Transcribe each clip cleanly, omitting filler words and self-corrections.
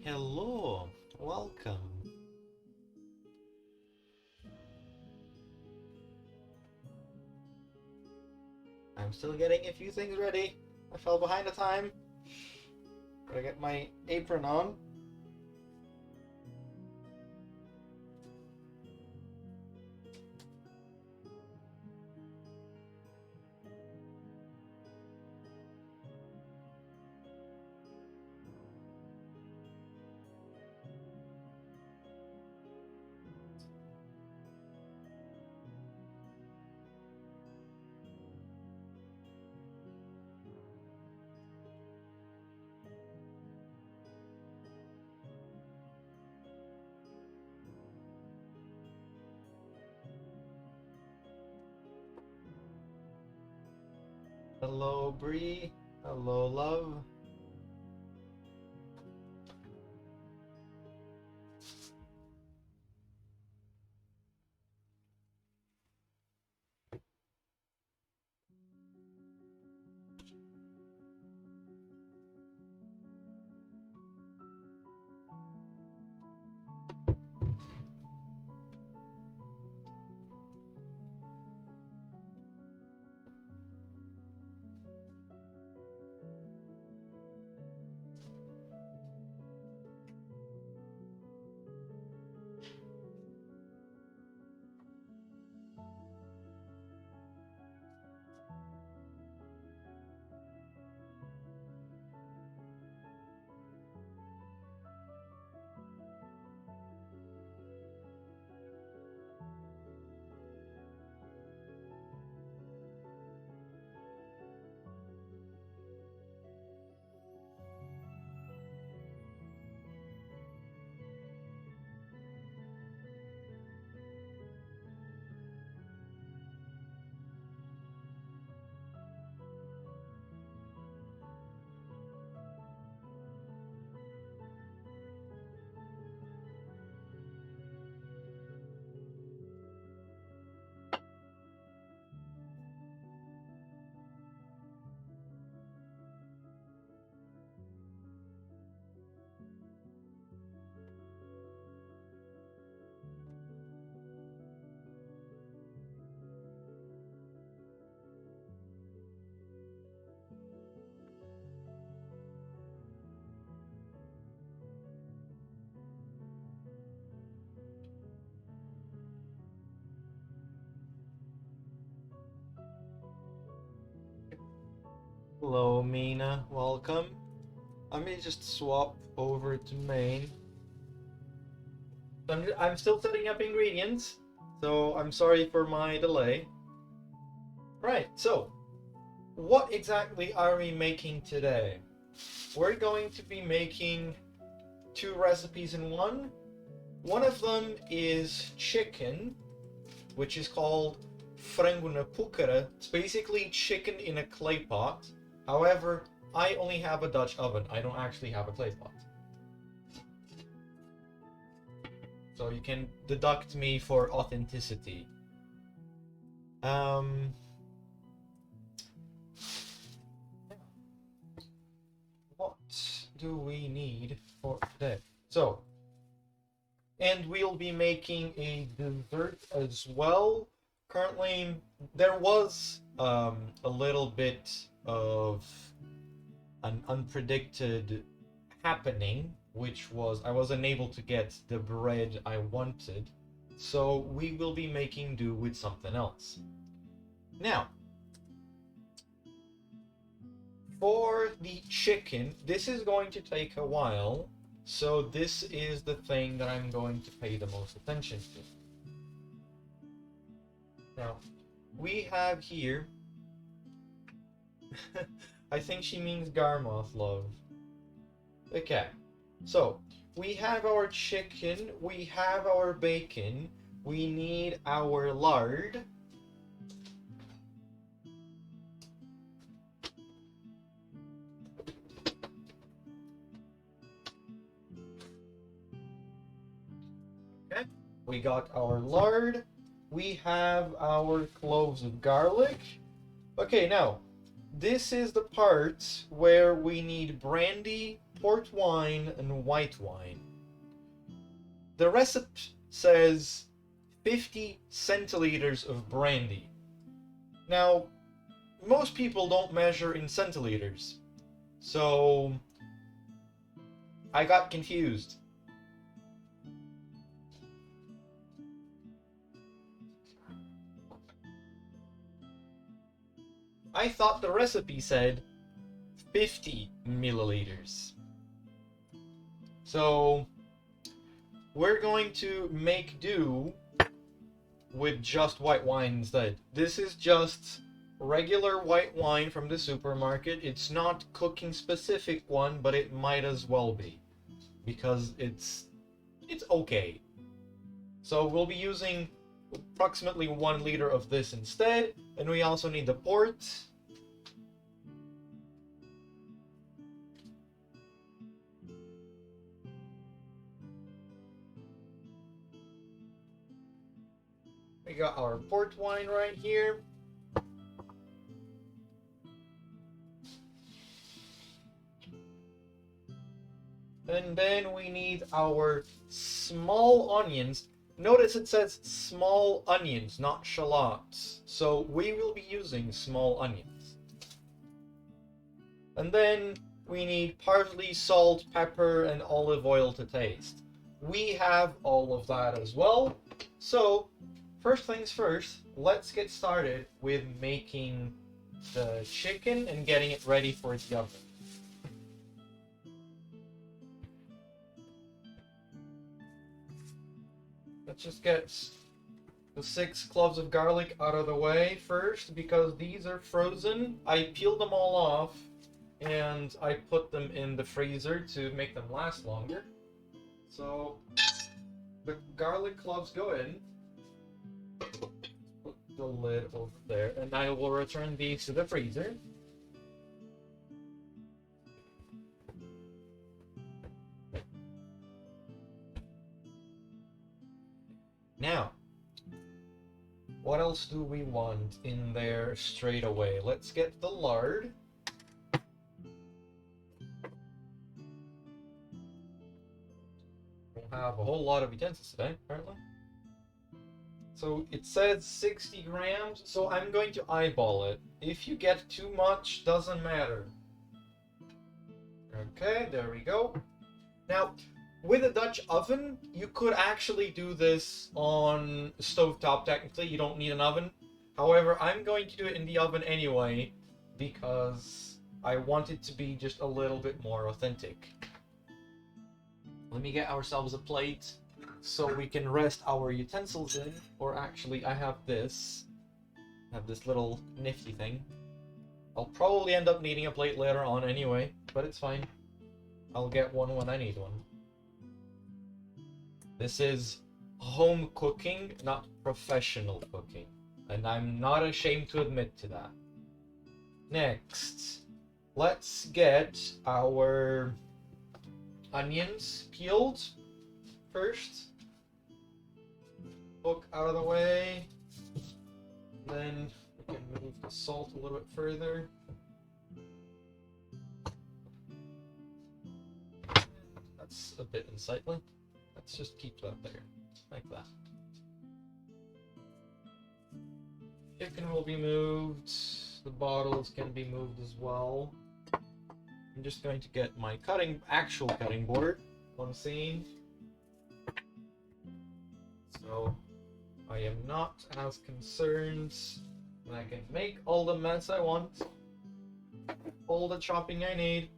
Hello, welcome. I'm still getting a few things ready. I fell behind the time. Gotta get my apron on. Hello, Bree. Hello, love. Hello, Mina. Welcome. Let me just swap over to main. I'm still setting up ingredients, so I'm sorry for my delay. Right, so what exactly are we making today? We're going to be making two recipes in one. One of them is chicken, which is called Frango na Púcara. It's basically chicken in a clay pot. However, I only have a Dutch oven. I don't actually have a clay pot. So you can deduct me for authenticity. What do we need for today? So, and we'll be making a dessert as well. Currently, there was a little bit of an unpredicted happening, which was I was unable to get the bread I wanted, so we will be making do with something else. Now, for the chicken, this is going to take a while, so this is the thing that I'm going to pay the most attention to. Now, we have here, I think she means Garmoth, love. Okay, so we have our chicken, we have our bacon, we need our lard. Okay, we got our lard, we have our cloves of garlic. Okay, now, this is the part where we need brandy, port wine and white wine. The recipe says 50 centiliters of brandy. Now, most people don't measure in centiliters, so I got confused. I thought the recipe said 50 milliliters. So we're going to make do with just white wine instead. This is just regular white wine from the supermarket. It's not cooking specific one, but it might as well be, because it's okay. So we'll be using approximately 1 liter of this instead, and we also need the port. We got our port wine right here. And then we need our small onions. Notice it says small onions, not shallots. So we will be using small onions. And then we need parsley, salt, pepper, and olive oil to taste. We have all of that as well. So first things first, let's get started with making the chicken and getting it ready for the oven. Let's just get the 6 cloves of garlic out of the way first, because these are frozen. I peeled them all off and I put them in the freezer to make them last longer. So the garlic cloves go in. Put the lid over there, and I will return these to the freezer. Now, what else do we want in there straight away? Let's get the lard. We'll have a whole lot of utensils today, apparently. So it says 60 grams, so I'm going to eyeball it. If you get too much, doesn't matter. Okay, there we go. Now, with a Dutch oven, you could actually do this on stovetop. Technically, you don't need an oven. However, I'm going to do it in the oven anyway, because I want it to be just a little bit more authentic. Let me get ourselves a plate so we can rest our utensils in. Or actually, I have this little nifty thing. I'll probably end up needing a plate later on anyway, but it's fine. I'll get one when I need one. This is home cooking, not professional cooking, and I'm not ashamed to admit to that. Next, let's get our onions peeled first. Hook out of the way. Then we can move the salt a little bit further. That's a bit unsightly. Let's just keep that there, like that. Chicken will be moved. The bottles can be moved as well. I'm just going to get my actual cutting board on scene. So I am not as concerned. I can make all the mess I want. All the chopping I need.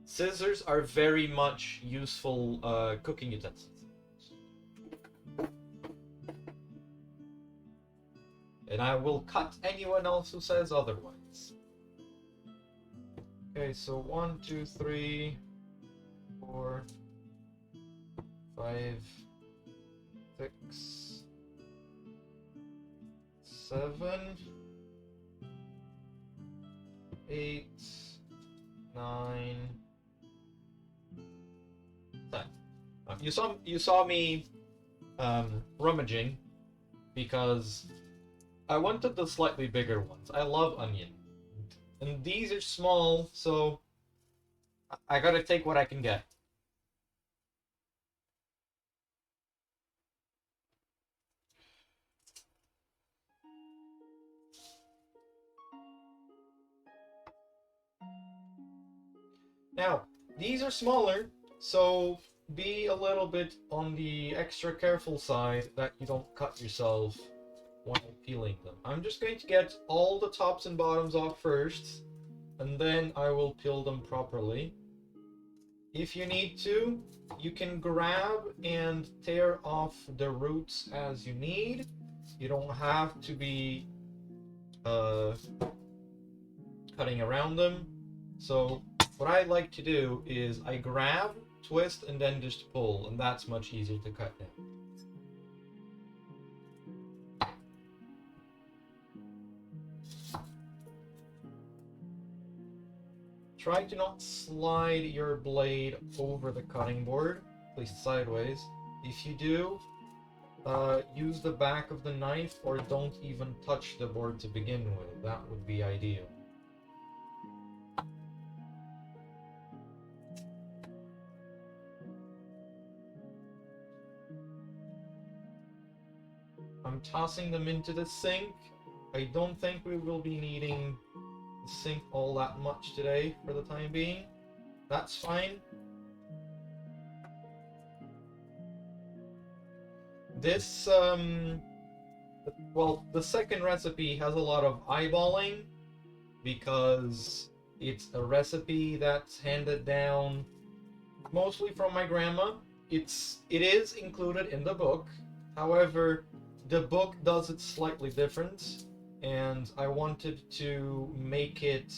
Scissors are very much useful cooking utensils. And I will cut anyone else who says otherwise. Okay, so 1, 2, 3, 4, 5, 6, 7, 8, 9, 10. You saw me rummaging because I wanted the slightly bigger ones. I love onion. And these are small, so I gotta take what I can get. Now, these are smaller, so be a little bit on the extra careful side that you don't cut yourself when peeling them. I'm just going to get all the tops and bottoms off first, and then I will peel them properly. If you need to, you can grab and tear off the roots as you need. You don't have to be cutting around them. So what I like to do is I grab, twist, and then just pull, and that's much easier to cut down. Try to not slide your blade over the cutting board, at least sideways. If you do, use the back of the knife or don't even touch the board to begin with. That would be ideal. I'm tossing them into the sink. I don't think we will be needing the sink all that much today for the time being. That's fine. This, well, the second recipe has a lot of eyeballing because it's a recipe that's handed down mostly from my grandma. It is included in the book. However, the book does it slightly different, and I wanted to make it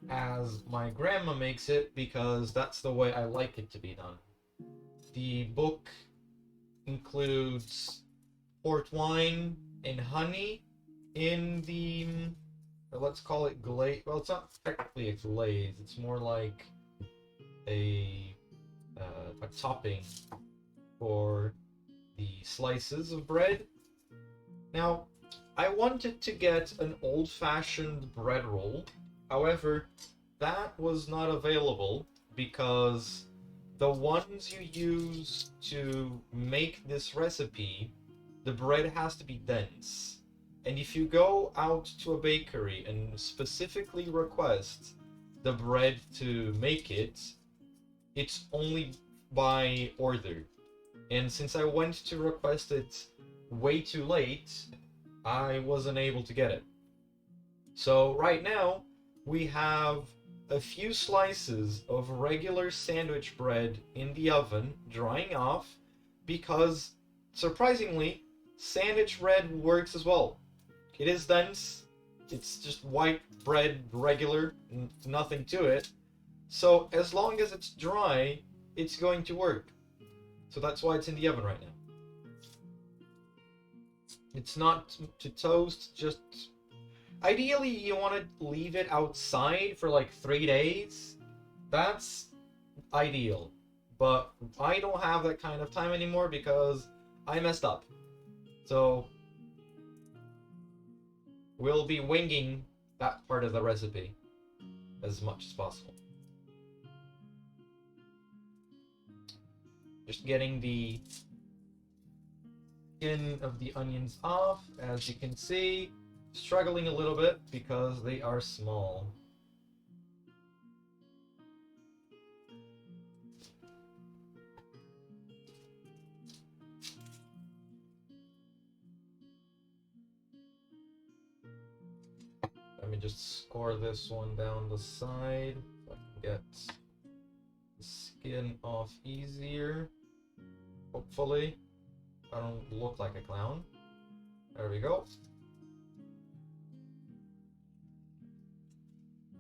as my grandma makes it because that's the way I like it to be done. The book includes port wine and honey in the, let's call it glaze. Well, it's not technically a glaze. It's more like a topping for the slices of bread. Now, I wanted to get an old-fashioned bread roll. However, that was not available because the ones you use to make this recipe, the bread has to be dense. And if you go out to a bakery and specifically request the bread to make it, it's only by order. And since I went to request it way too late, I wasn't able to get it. So right now, we have a few slices of regular sandwich bread in the oven drying off because, surprisingly, sandwich bread works as well. It is dense, it's just white bread, regular, nothing to it. So as long as it's dry, it's going to work. So that's why it's in the oven right now. It's not to toast, just... Ideally, you want to leave it outside for like 3 days. That's ideal. But I don't have that kind of time anymore because I messed up. So we'll be winging that part of the recipe as much as possible. Just getting the skin of the onions off, as you can see. Struggling a little bit because they are small. Let me just score this one down the side so I can get the skin off easier. Hopefully, I don't look like a clown. There we go.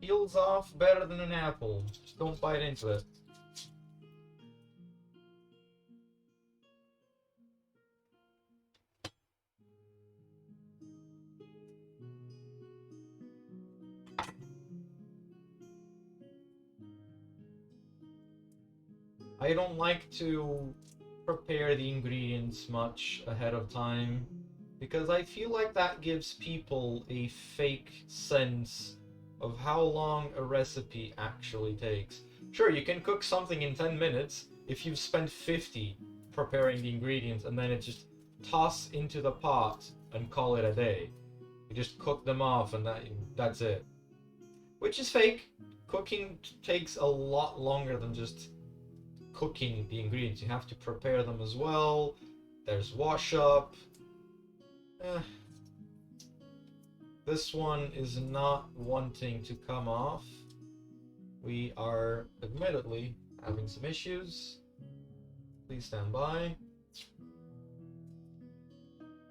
Peels off better than an apple. Just don't bite into it. I don't like to prepare the ingredients much ahead of time because I feel like that gives people a fake sense of how long a recipe actually takes. Sure, you can cook something in 10 minutes if you've spent 50 preparing the ingredients and then it just toss into the pot and call it a day. You just cook them off and that's it. Which is fake. Cooking takes a lot longer than just cooking the ingredients. You have to prepare them as well. There's wash up. This one is not wanting to come off. We are admittedly having some issues. Please stand by.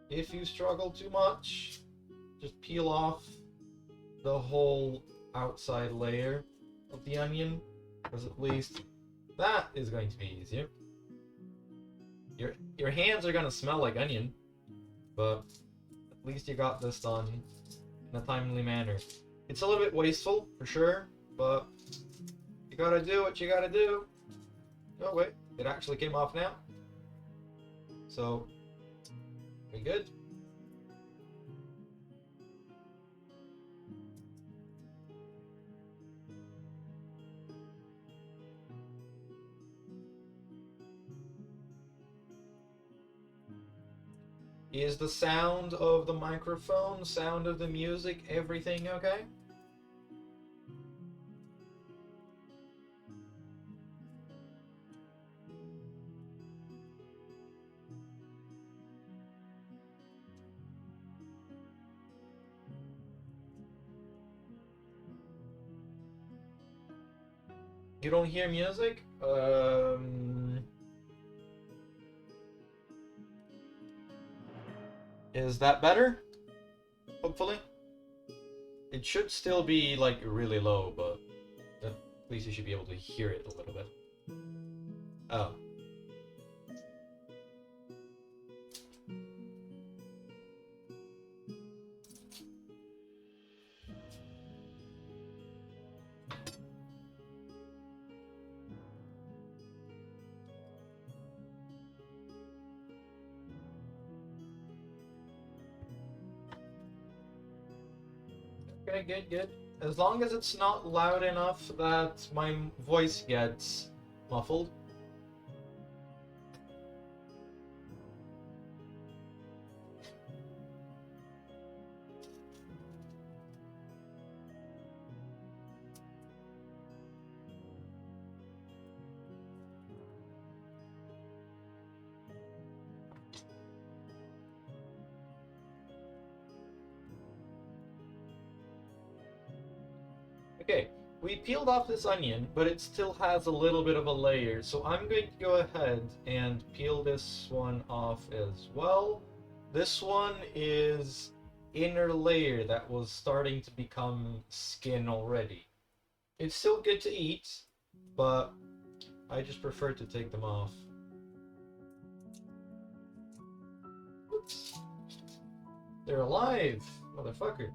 If you struggle too much, just peel off the whole outside layer of the onion, because at least that is going to be easier. Your hands are gonna smell like onion, but at least you got this done in a timely manner. It's a little bit wasteful, for sure, but you gotta do what you gotta do. Oh wait, it actually came off now. So, we good? Is the sound of the microphone, sound of the music, everything okay? You don't hear music? Is that better? Hopefully. It should still be like really low, but at least you should be able to hear it a little bit. Oh. Okay, good. As long as it's not loud enough that my voice gets muffled. Okay, we peeled off this onion, but it still has a little bit of a layer, so I'm going to go ahead and peel this one off as well. This one is inner layer that was starting to become skin already. It's still good to eat, but I just prefer to take them off. Oops. They're alive, motherfucker.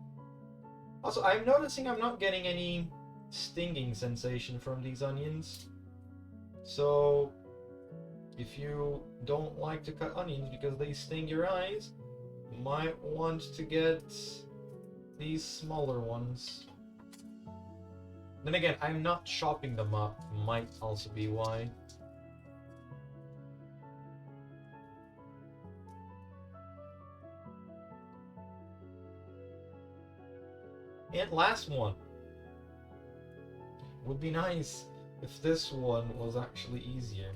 Also, I'm noticing I'm not getting any stinging sensation from these onions. So, if you don't like to cut onions because they sting your eyes, you might want to get these smaller ones. Then again, I'm not chopping them up, might also be why. And last one. Would be nice if this one was actually easier.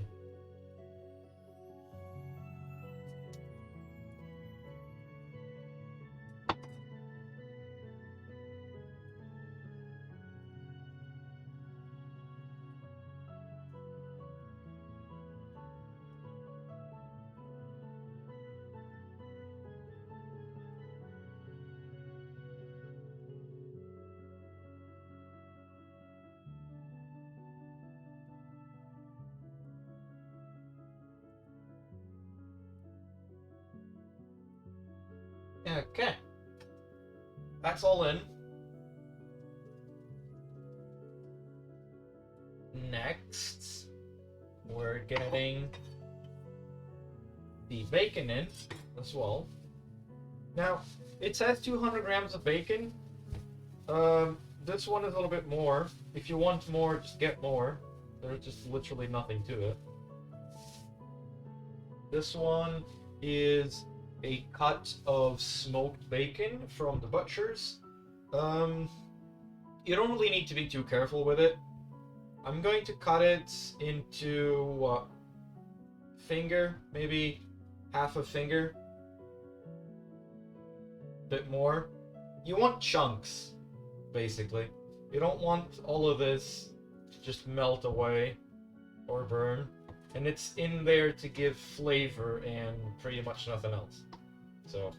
Okay. That's all in. Next, we're getting the bacon in as well. Now, it says 200 grams of bacon. this one is a little bit more. If you want more, just get more. There's just literally nothing to it. This one is a cut of smoked bacon from the butcher's. You don't really need to be too careful with it. I'm going to cut it into finger, maybe half a finger. Bit more. You want chunks, basically. You don't want all of this to just melt away or burn. And it's in there to give flavor and pretty much nothing else. So,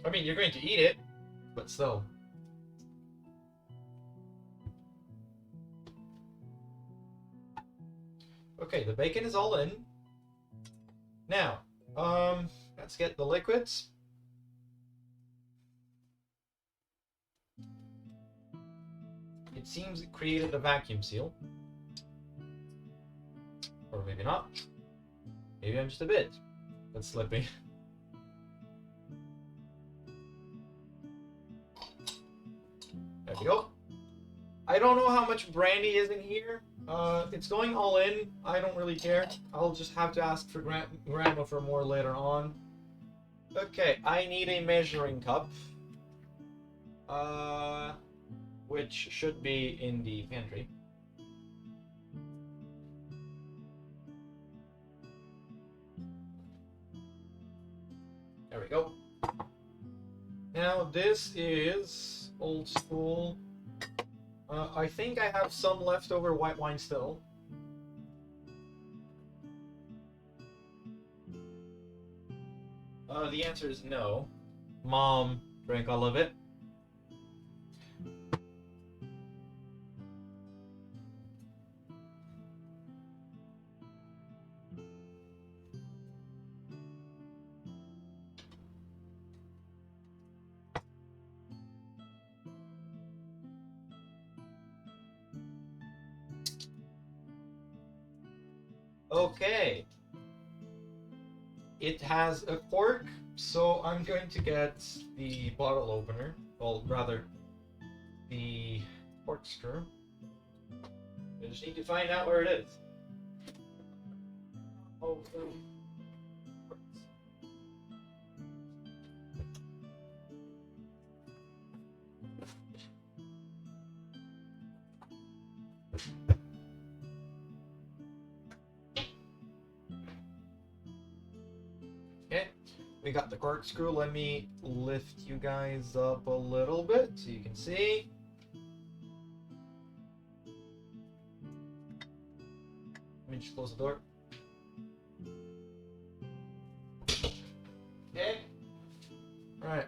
I mean, you're going to eat it, but still. Okay, the bacon is all in. Now, let's get the liquids. It seems it created a vacuum seal. Or maybe not. Maybe I'm just a bit. That's slipping. There we go. I don't know how much brandy is in here. It's going all in. I don't really care. I'll just have to ask for Grandma for more later on. Okay, I need a measuring cup. Which should be in the pantry. There we go. Now this is old school. I think I have some leftover white wine still. The answer is no. Mom drank all of it. Okay. It has a cork, so I'm going to get the bottle opener. Well, rather, the corkscrew. I just need to find out where it is. Oh, okay, we got the corkscrew. Let me lift you guys up a little bit so you can see. Let me just close the door. Okay. All right.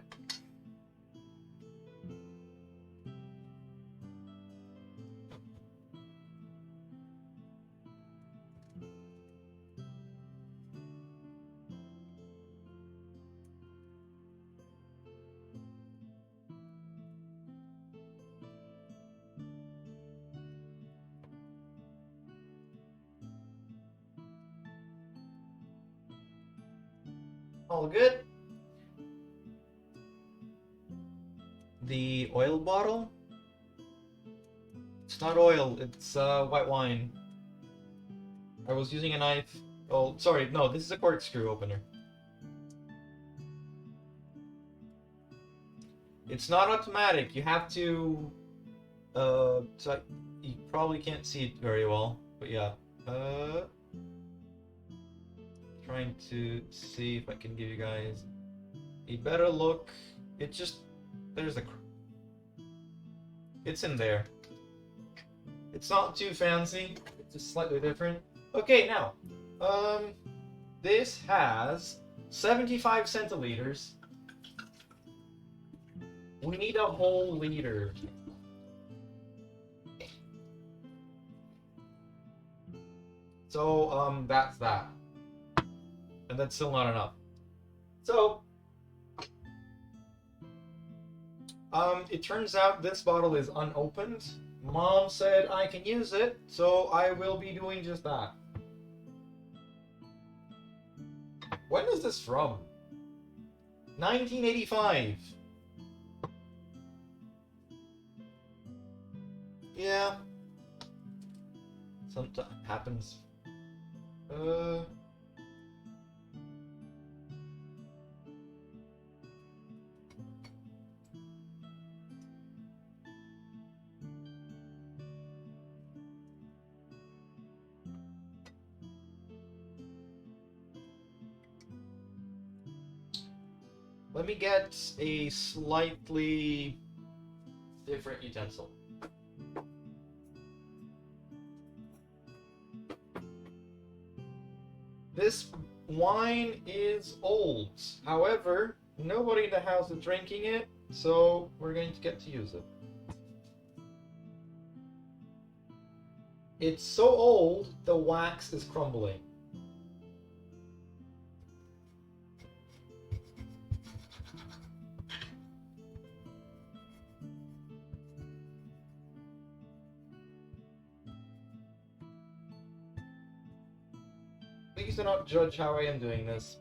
All good. The oil bottle? It's not oil, it's white wine. I was using a knife. Oh, sorry, no, this is a corkscrew opener. It's not automatic, you have to... so you probably can't see it very well, but yeah. Trying to see if I can give you guys a better look. It just... there's a... it's in there. It's not too fancy, it's just slightly different. Okay, now, this has 75 centiliters. We need a whole liter. So, that's that. And that's still not enough. So, it turns out this bottle is unopened. Mom said I can use it, so I will be doing just that. When is this from? 1985. Yeah. Sometimes happens. Let me get a slightly different utensil. This wine is old. However, nobody in the house is drinking it, so we're going to get to use it. It's so old, the wax is crumbling. Please do not judge how I am doing this.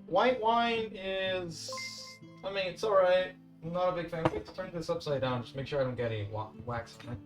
White wine is... I mean, it's alright. I'm not a big fan. Let's turn this upside down, just make sure I don't get any wax on it.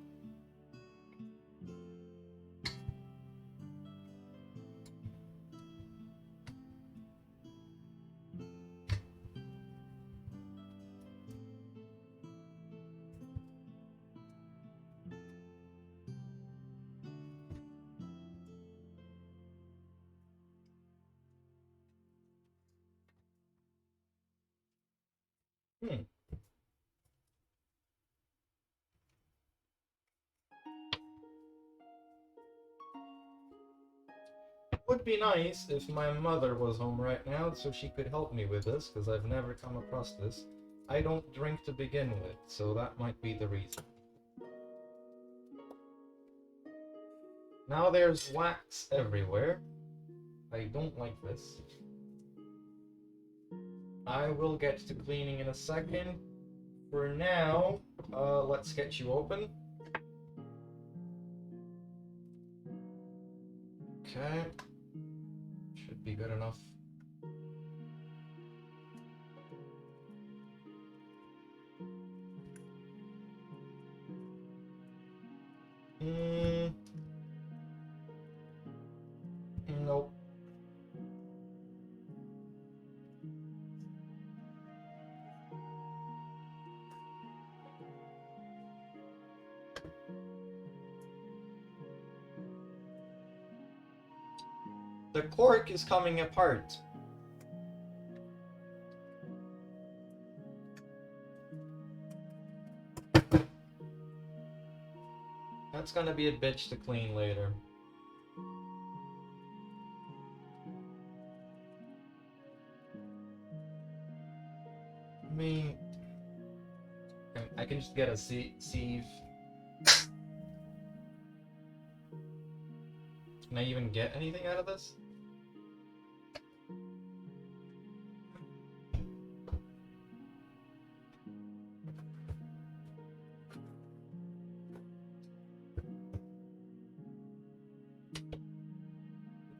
Would be nice if my mother was home right now so she could help me with this, because I've never come across this. I don't drink to begin with, so that might be the reason. Now there's wax everywhere. I don't like this. I will get to cleaning in a second. For now, let's get you open. Okay. Should be good enough. Nope. The cork is coming apart. That's gonna be a bitch to clean later. I mean, I can just get a sieve. Can I even get anything out of this?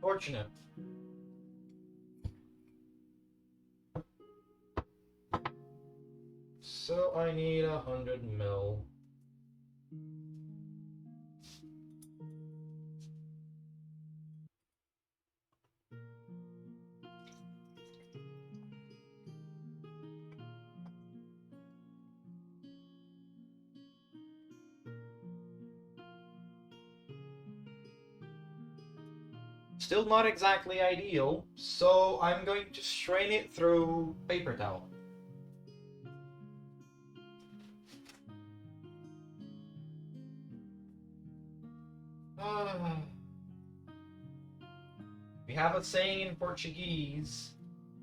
Fortunate. So I need 100 mil. Still not exactly ideal, so I'm going to strain it through paper towel. We have a saying in Portuguese,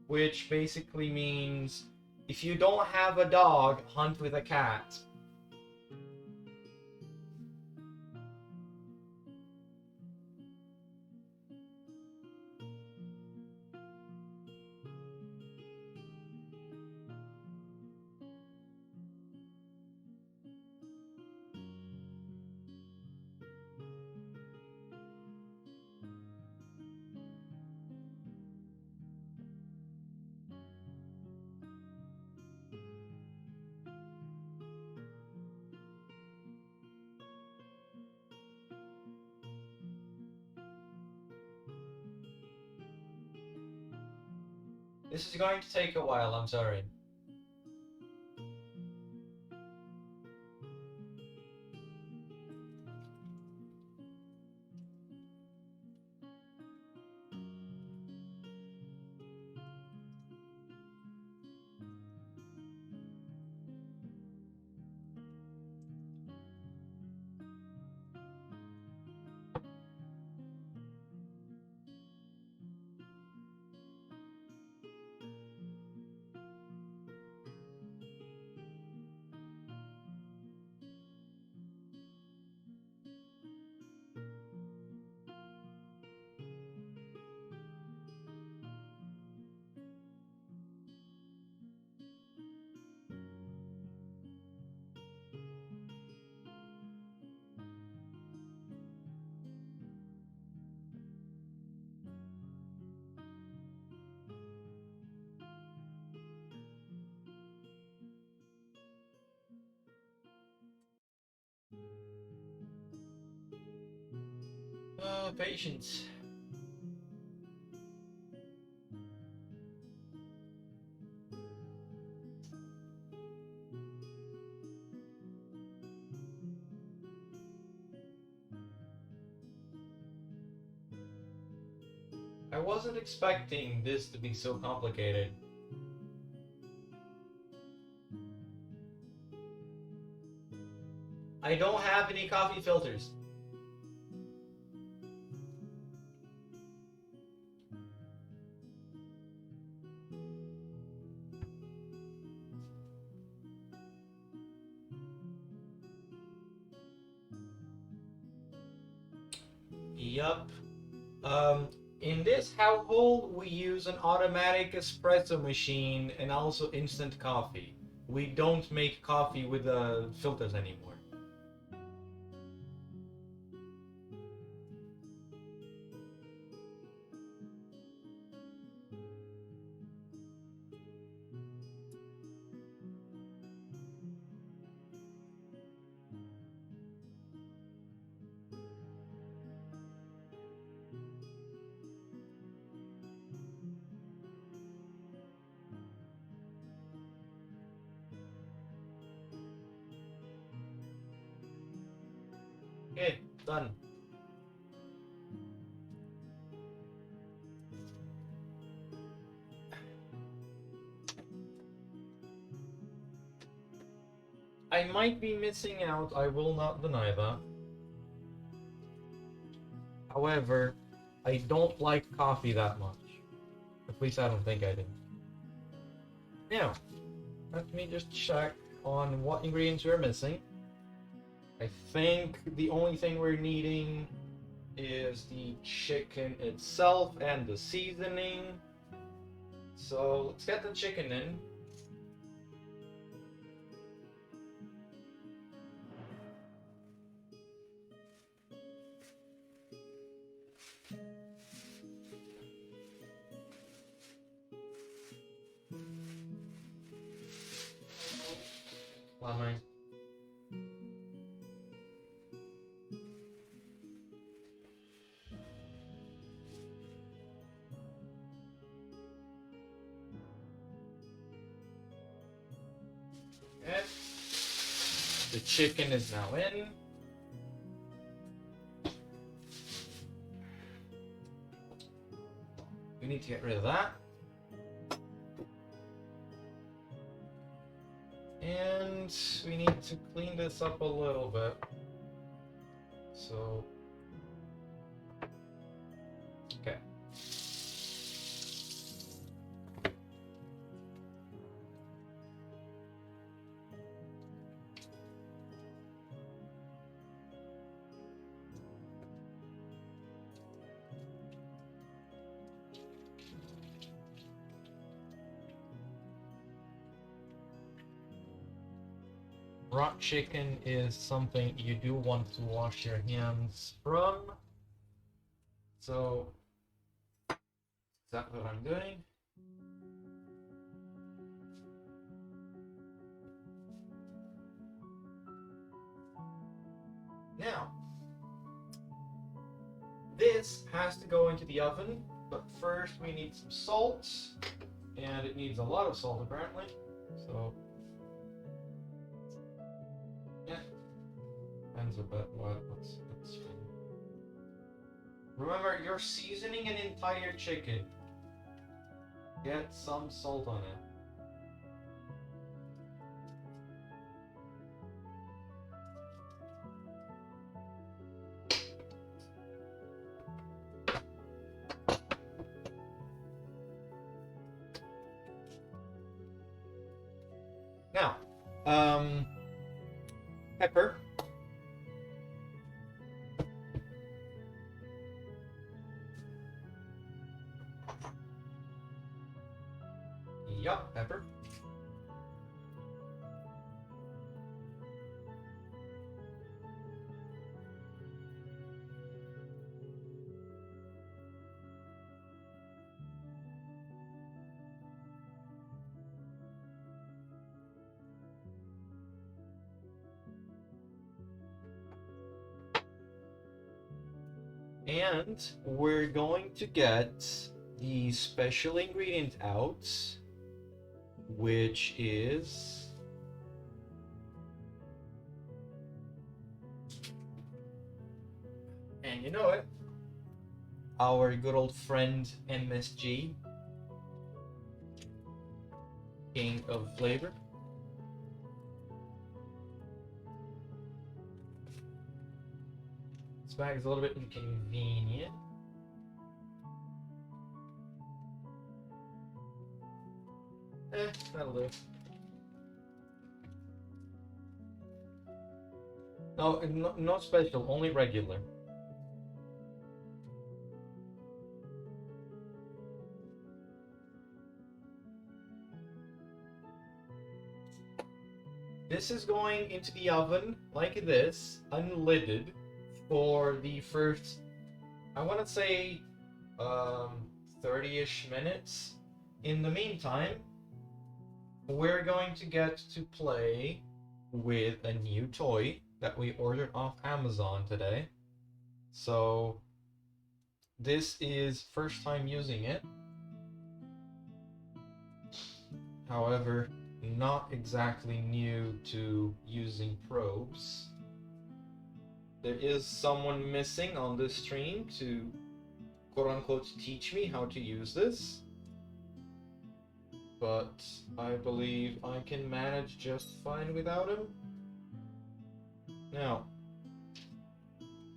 which basically means, if you don't have a dog, hunt with a cat. This is going to take a while, I'm sorry. Patience. I wasn't expecting this to be so complicated. I don't have any coffee filters. Yup. In this household, we use an automatic espresso machine and also instant coffee. We don't make coffee with filters anymore. Okay, done. I might be missing out, I will not deny that. However, I don't like coffee that much. At least I don't think I do. Now, let me just check on what ingredients we're missing. I think the only thing we're needing is the chicken itself and the seasoning. So let's get the chicken in. Lemon. Okay. The chicken is now in. We need to get rid of that. And we need to clean this up a little bit. So, okay. Raw chicken is something you do want to wash your hands from. So, that's what I'm doing. Now, this has to go into the oven, but first we need some salt and it needs a lot of salt apparently. So yeah, depends a bit what. Let's remember, you're seasoning an entire chicken. Get some salt on it. Now, pepper. Yup, pepper. And we're going to get the special ingredient out, which is and you know it, our good old friend MSG, king of flavor. This bag is a little bit inconvenient. That'll do. No, no special, only regular. This is going into the oven like this, unlidded, for the first, I want to say, 30-ish minutes. In the meantime, we're going to get to play with a new toy that we ordered off Amazon today. So this is first time using it. However, not exactly new to using probes. There is someone missing on this stream to quote-unquote teach me how to use this. But I believe I can manage just fine without him. Now,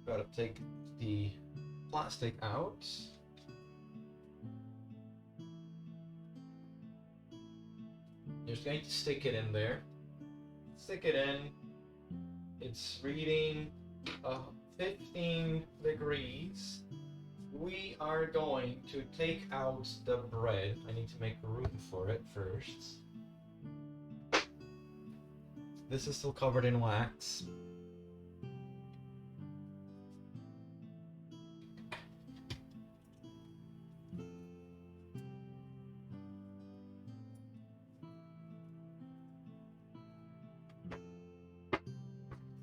gotta take the plastic out. Just going to stick it in there. Stick it in. It's reading 15 degrees. We are going to take out the bread. I need to make room for it first. This is still covered in wax.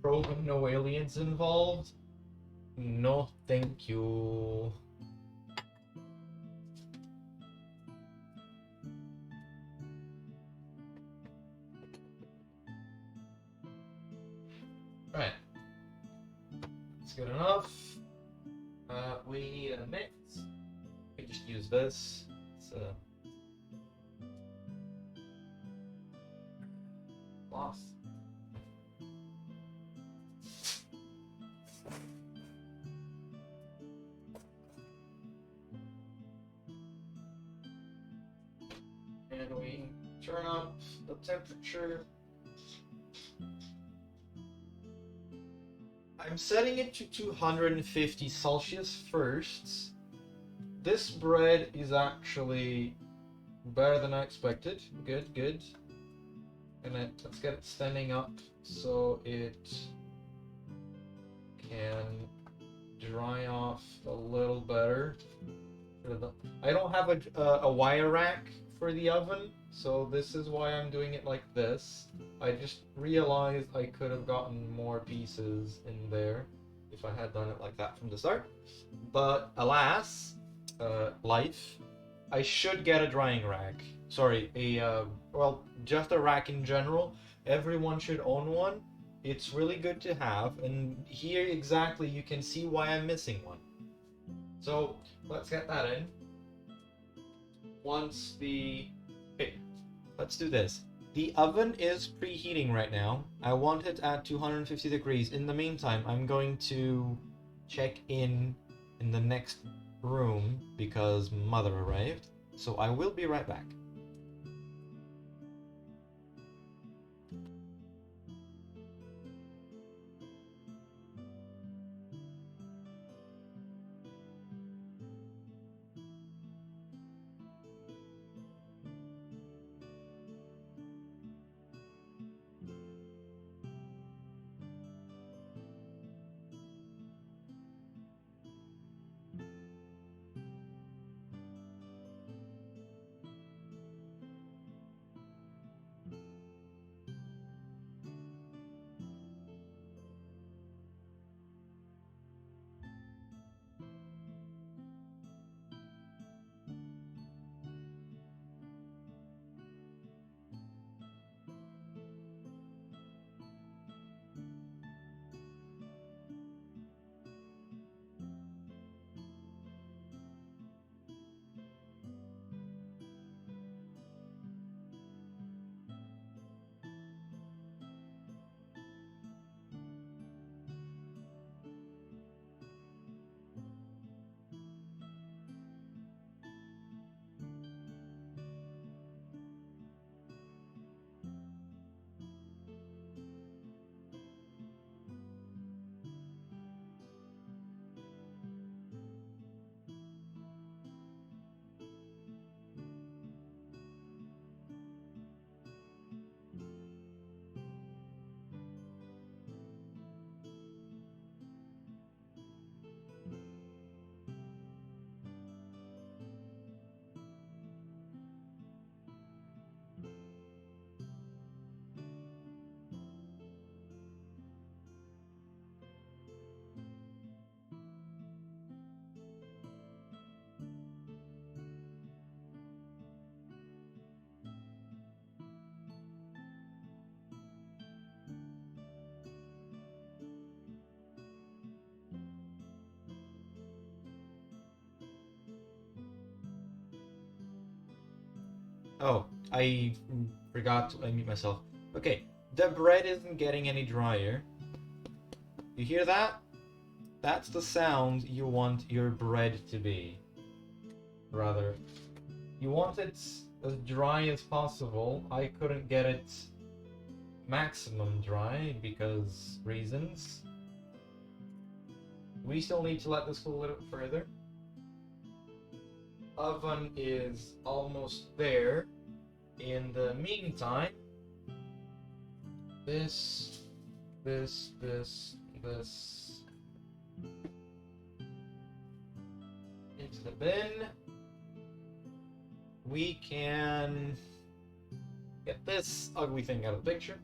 Probe, no aliens involved? No, thank you. Right. That's good enough. We need a mix. We just use this. It's a cloth. And we turn up the temperature. I'm setting it to 250 Celsius first. This bread is actually better than I expected. Good, good. And let's get it standing up so it can dry off a little better. I don't have a wire rack for the oven, so this is why I'm doing it like this. I just realized I could have gotten more pieces in there if I had done it like that from the start. But alas, life, I should get a drying rack. Sorry, well, just a rack in general. Everyone should own one. It's really good to have, and here exactly you can see why I'm missing one. So let's get that in. Once the... Okay, let's do this. The oven is preheating right now. I want it at 250 degrees. In the meantime, I'm going to check in the next room because Mother arrived. So I will be right back. Oh, I forgot to unmute myself. Okay, the bread isn't getting any drier. You hear that? That's the sound you want your bread to be. Rather, you want it as dry as possible. I couldn't get it maximum dry because reasons. We still need to let this cool a little further. Oven is almost there. In the meantime, this into the bin. We can get this ugly thing out of the picture.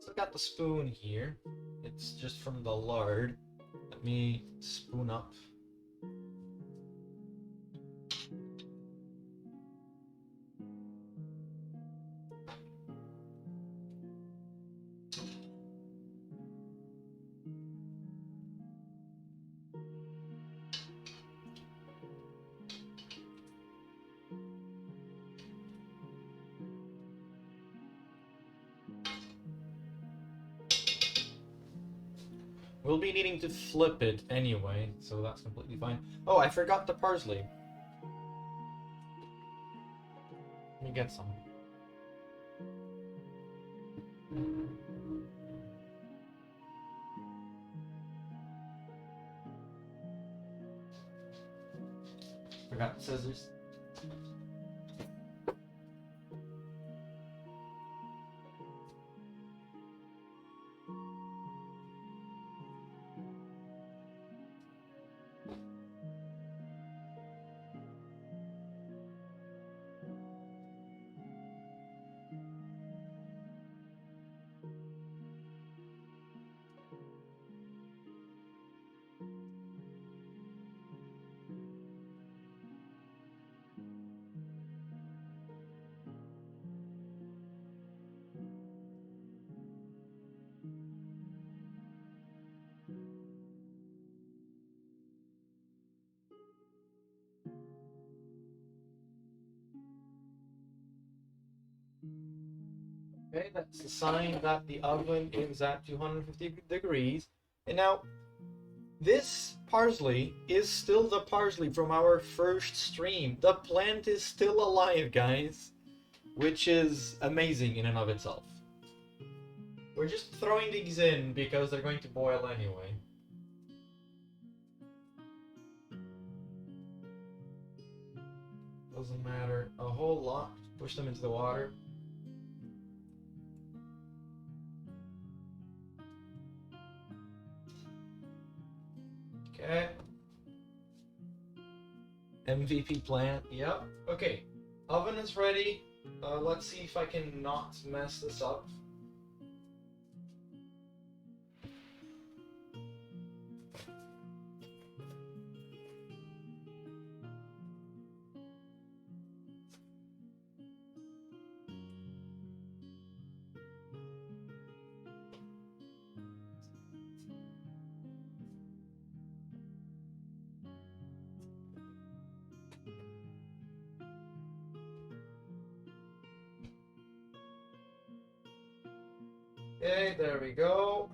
So I got the spoon here. It's just from the lard. Let me spoon up. We'll be needing to flip it anyway, so that's completely fine. Oh, I forgot the parsley. Let me get some. Forgot the scissors. Okay, that's a sign that the oven is at 250 degrees. And now, this parsley is still the parsley from our first stream. The plant is still alive, guys, which is amazing in and of itself. We're just throwing these in because they're going to boil anyway. Doesn't matter a whole lot. Push them into the water. Okay. MVP plant. Yep. Okay. Oven is ready. Let's see if I can not mess this up. Okay, there we go.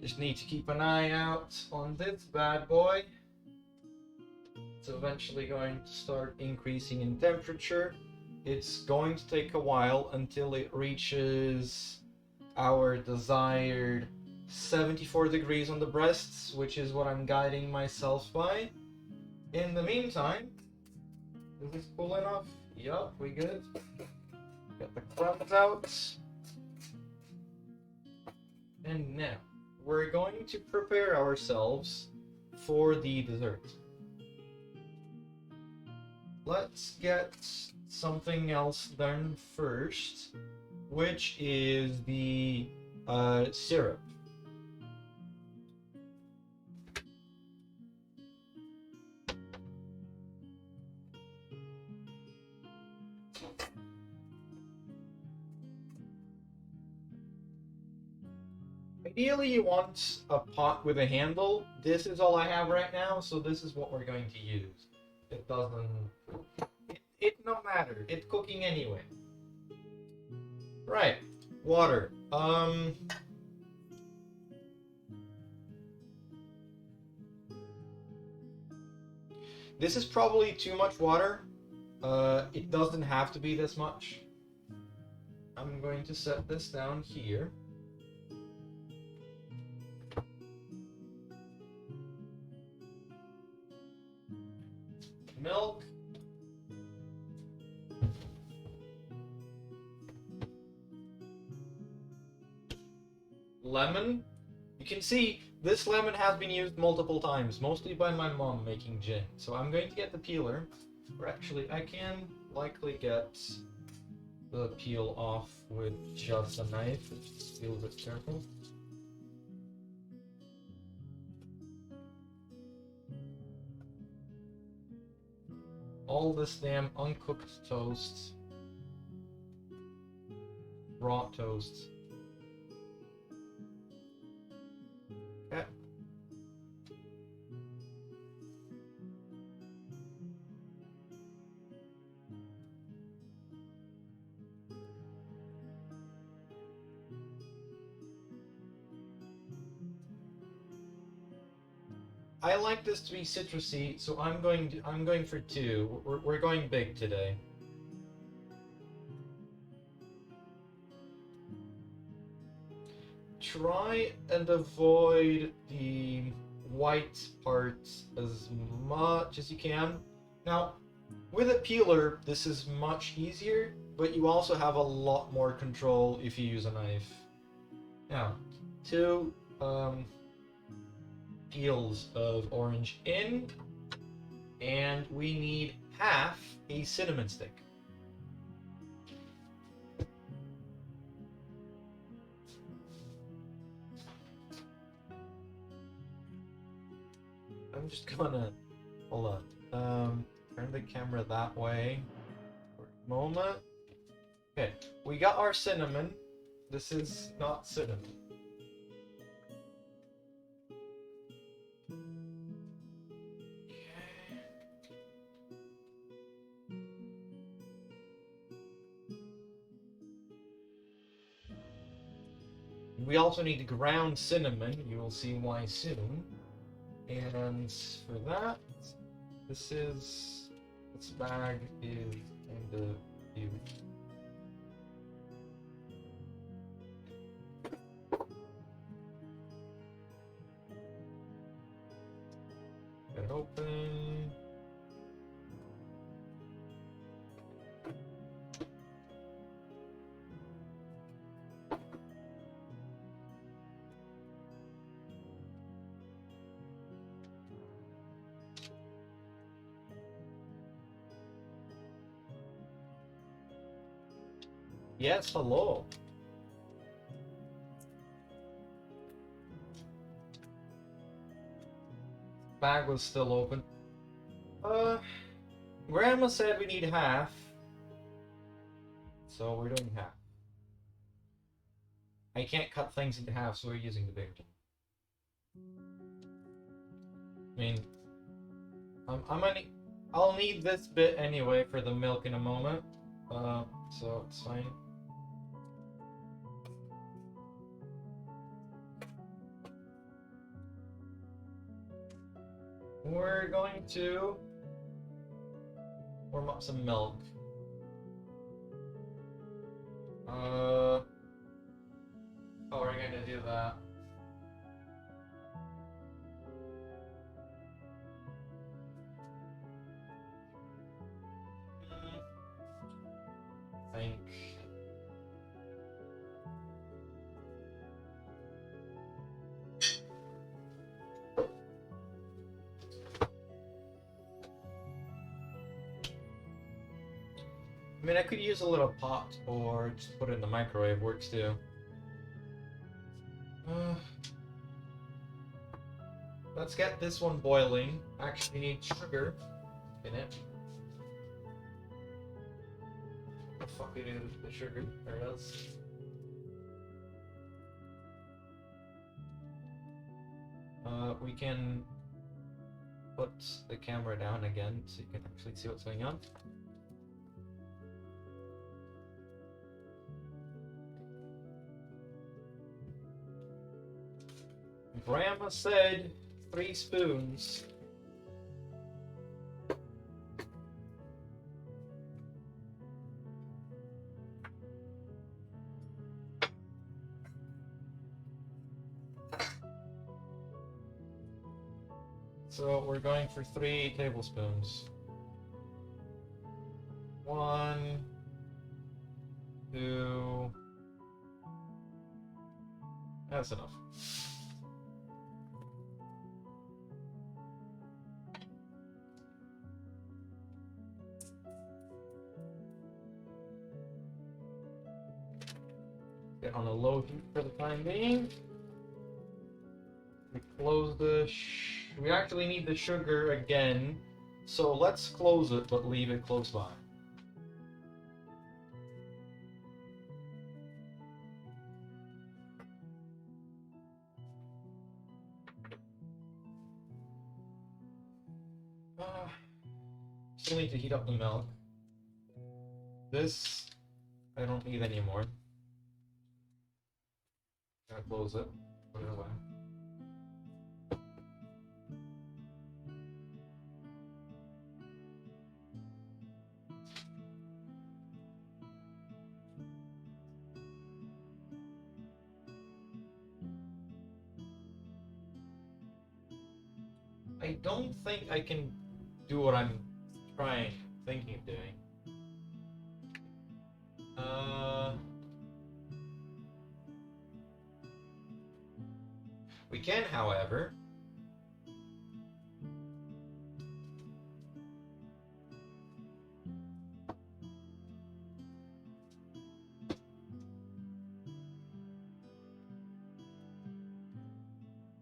Just need to keep an eye out on this bad boy. It's eventually going to start increasing in temperature. It's going to take a while until it reaches our desired 74 degrees on the breasts, which is what I'm guiding myself by. In the meantime, is this cool enough? Yup, we good. Got the crumbs out. And now, we're going to prepare ourselves for the dessert. Let's get something else done first, which is the syrup. Ideally, you want a pot with a handle. This is all I have right now, so this is what we're going to use. It doesn't... It no matter. It's cooking anyway. Right. Water. This is probably too much water. It doesn't have to be this much. I'm going to set this down here. Milk. Lemon. You can see this lemon has been used multiple times, mostly by my mom making gin. So I'm going to get the peeler. Or actually, I can likely get the peel off with just a knife. Just be a little bit careful. All this damn uncooked toast. Raw toast. Okay. I like this to be citrusy, so I'm going for 2. We're going big today. Try and avoid the white parts as much as you can. Now, with a peeler, this is much easier, but you also have a lot more control if you use a knife. Now, 2 peels of orange in, and we need half a cinnamon stick. I'm just gonna hold on. Turn the camera that way for a moment. Okay, we got our cinnamon. This is not cinnamon. we also need ground cinnamon. You will see why soon. And for that, this bag is kind of huge. Get it open. Yes, hello. Bag was still open. Grandma said we need half. So we're doing half. I can't cut things into half, so we're using the bigger one. I mean, I'll need this bit anyway for the milk in a moment. So it's fine. We're going to warm up some milk. How are we gonna do that? I think. I mean, I could use a little pot or just put it in the microwave, works too. Let's get this one boiling. Actually need sugar in it. What the fuck it is the sugar? There it is. We can put the camera down again so you can actually see what's going on. Grandma said 3 spoons. So we're going for 3 tablespoons. 1, 2. That's enough. Get on a low heat for the time being. We close the we actually need the sugar again, so let's close it but leave it close by. Still need to heat up the milk. This I don't need anymore. Gotta close it. Put it away. I don't think I can do what I'm thinking of doing. We can, however,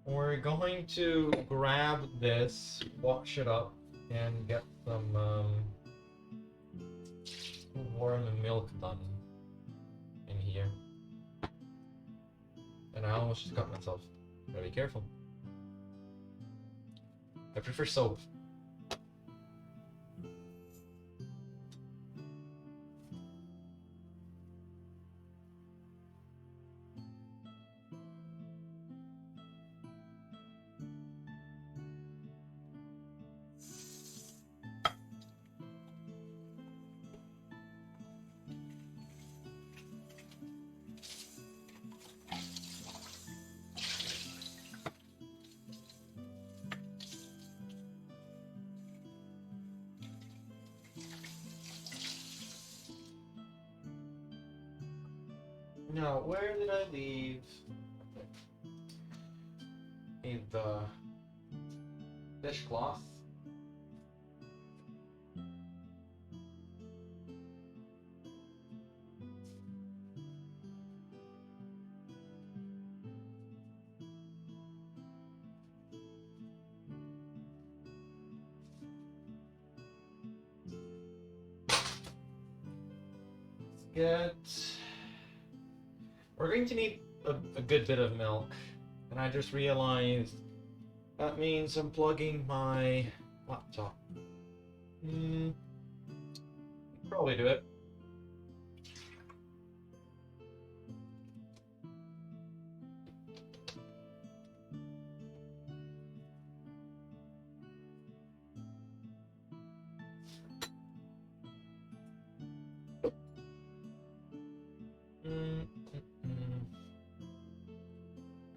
we're going to grab this, wash it up, and get some warm milk done in here. And I almost just cut myself. Gotta be careful. I prefer soap. Now, where did I leave? Need the dishcloth. We're going to need a good bit of milk, and I just realized that means I'm plugging my laptop. Probably do it.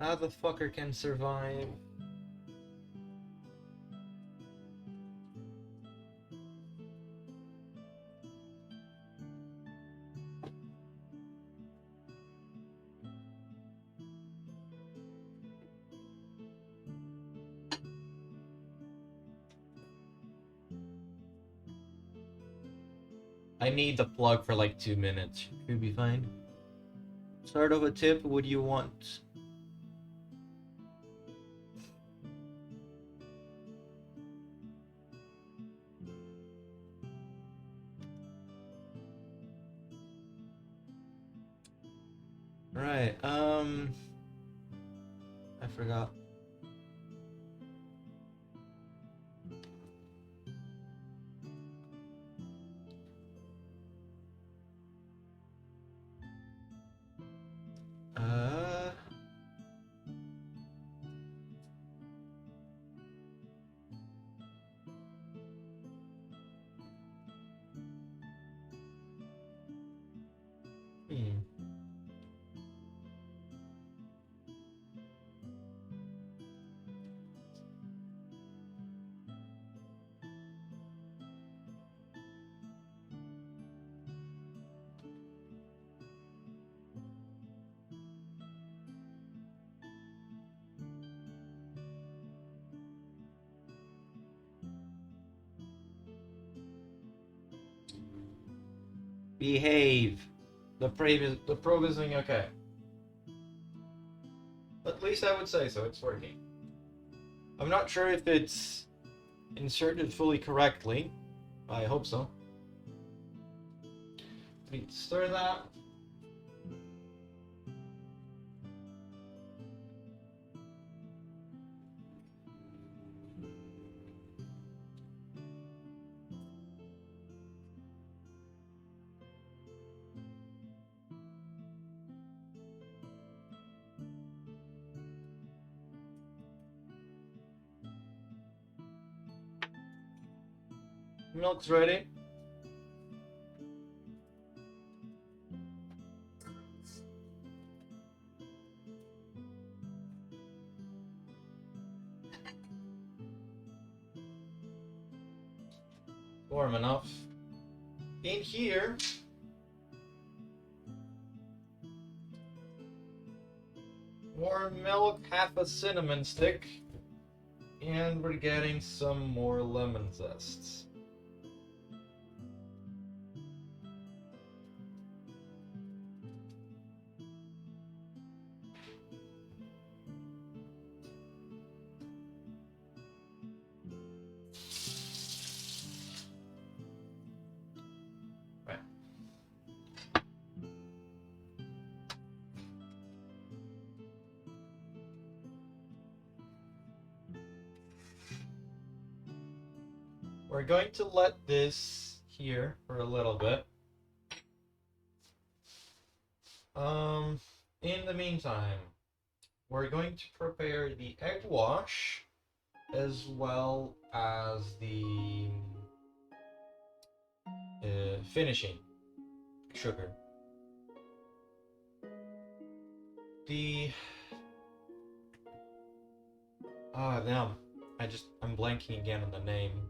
How the fucker can survive? I need the plug for like 2 minutes. Should be fine. Start of a tip, would you want? Right, I forgot. Uh... Hmm. Behave. The probe is doing okay. At least I would say so, it's working. I'm not sure if it's inserted fully correctly. I hope so. We stir that. Milk's ready. Warm enough. In here, warm milk, half a cinnamon stick, and we're getting some more lemon zests. We're going to let this here for a little bit. In the meantime, we're going to prepare the egg wash as well as the finishing sugar. Damn. I'm blanking again on the name.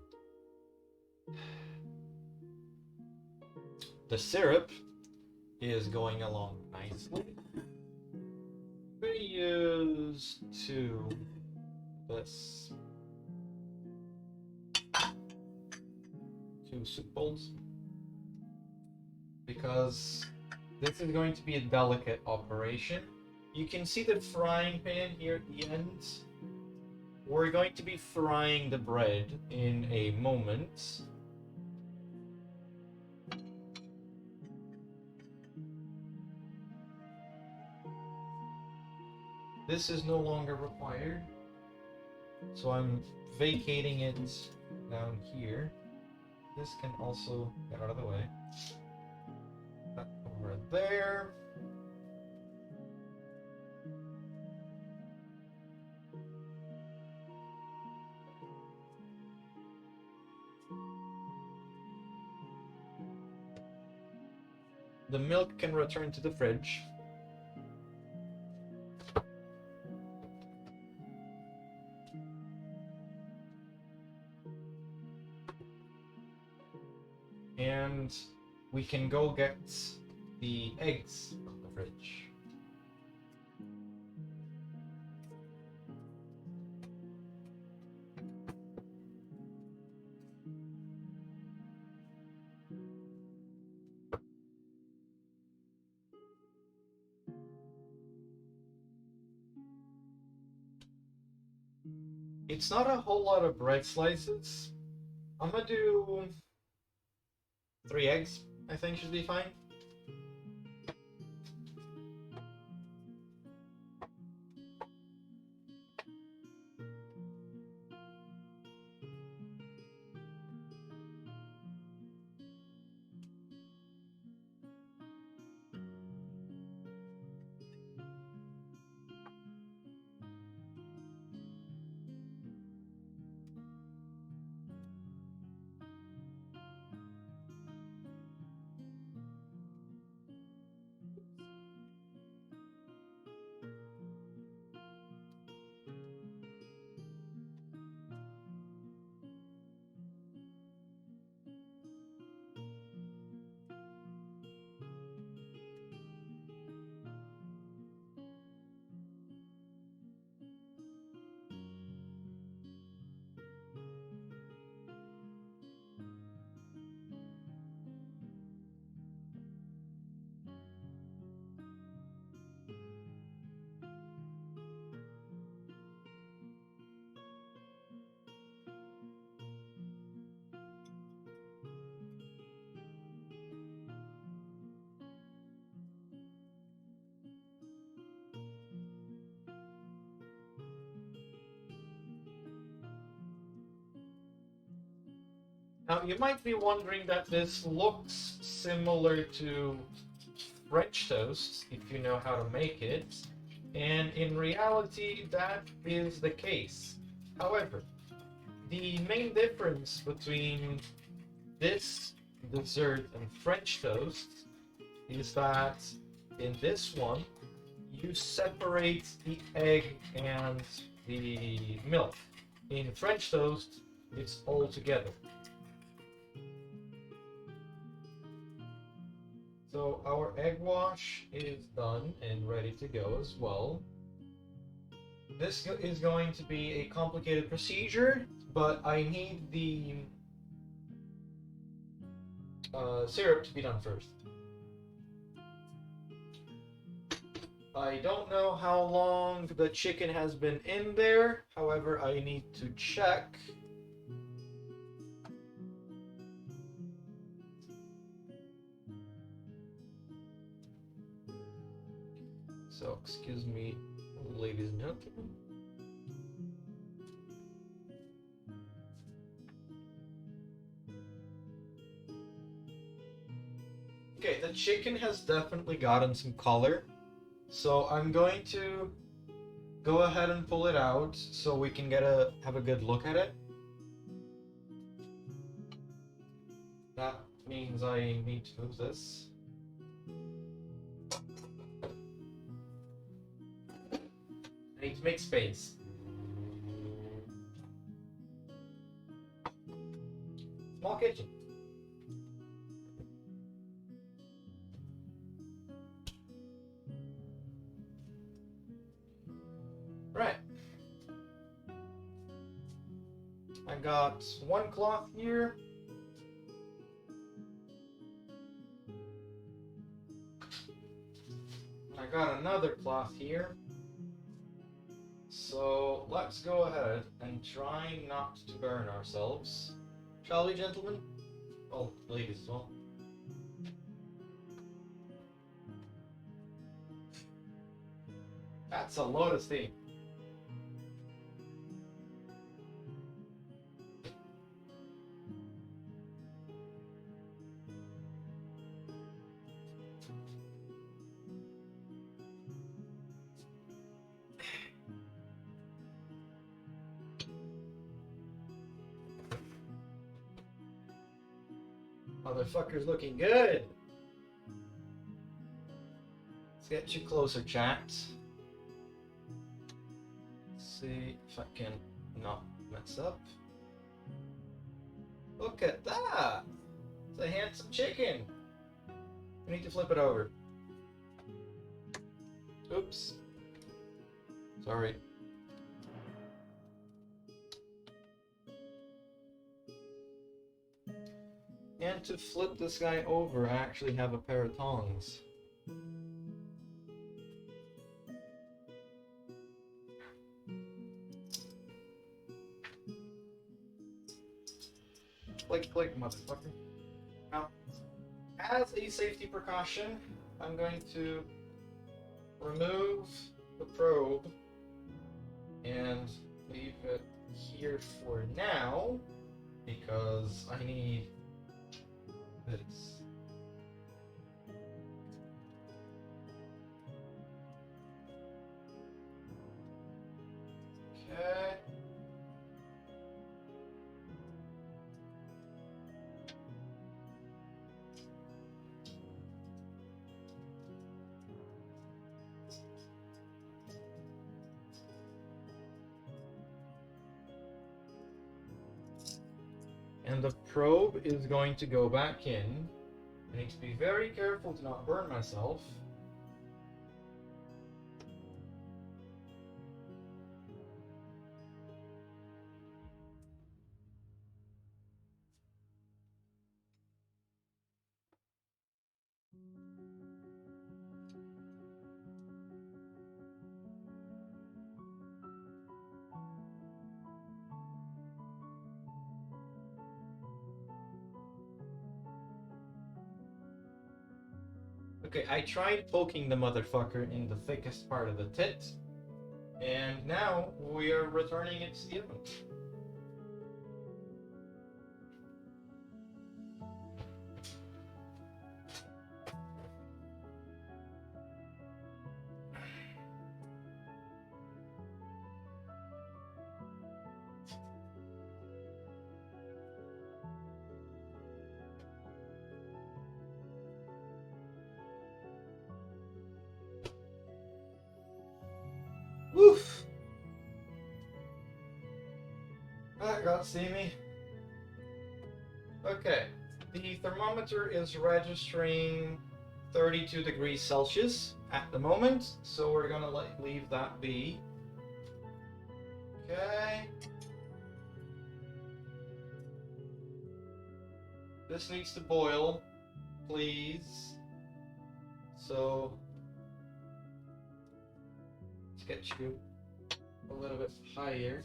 The syrup is going along nicely. those to this. 2 soup bowls. Because this is going to be a delicate operation. You can see the frying pan here at the end. We're going to be frying the bread in a moment. This is no longer required, so I'm vacating it down here. This can also get out of the way. That over there. The milk can return to the fridge. And we can go get the eggs from the fridge. It's not a whole lot of bread slices. I'm gonna do 3 eggs, I think should be fine. Now, you might be wondering that this looks similar to French toast, if you know how to make it, and in reality, that is the case. However, the main difference between this dessert and French toast is that in this one, you separate the egg and the milk. In French toast, it's all together. So our egg wash is done and ready to go as well. This is going to be a complicated procedure, but I need the syrup to be done first. I don't know how long the chicken has been in there, however, I need to check. So, excuse me, ladies and gentlemen. Okay, the chicken has definitely gotten some color, so I'm going to go ahead and pull it out so we can have a good look at it. That means I need to move this. I need to make space. Small kitchen. I got one cloth here. I got another cloth here. So let's go ahead and try not to burn ourselves. Shall we, gentlemen? Oh, ladies as well. That's a lot of steam. Motherfucker's looking good. Let's get you closer, chat. See if I can not mess up. Look at that! It's a handsome chicken. We need to flip it over. Oops. Sorry. And to flip this guy over, I actually have a pair of tongs. Click, motherfucker. Now, as a safety precaution, I'm going to remove the probe and leave it here for now, because I need this. Okay. And the probe is going to go back in. I need to be very careful to not burn myself. Okay, I tried poking the motherfucker in the thickest part of the tit, and now we are returning it to the oven. Woof! That got steamy. Okay, the thermometer is registering 32 degrees Celsius at the moment, so we're gonna leave that be. Okay. This needs to boil, please. So let's get you a little bit higher.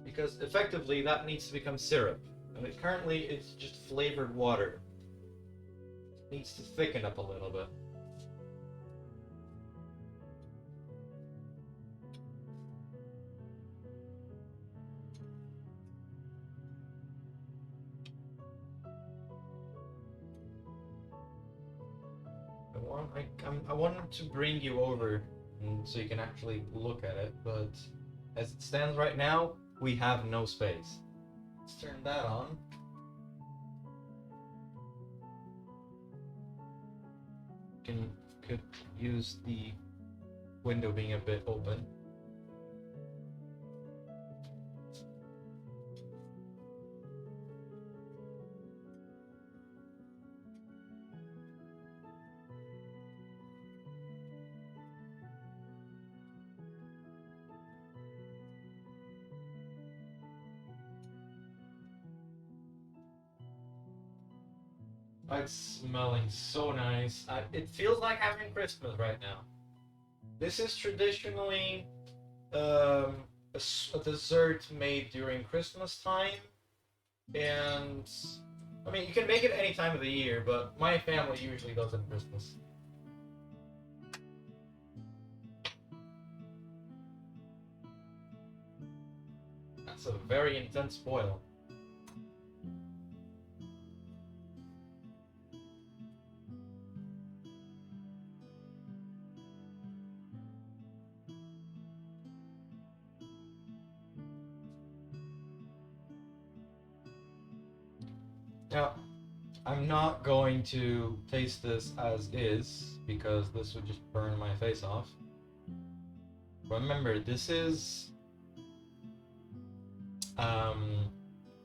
Because effectively that needs to become syrup. And currently it's just flavored water. It needs to thicken up a little bit. I wanted to bring you over so you can actually look at it, but as it stands right now, we have no space. Let's turn that on. Could use the window being a bit open. It's smelling so nice. It feels like having Christmas right now. This is traditionally um, a dessert made during Christmas time, and I mean you can make it any time of the year, but my family usually does it on Christmas. That's a very intense boil. Now, I'm not going to taste this as is because this would just burn my face off. Remember, this is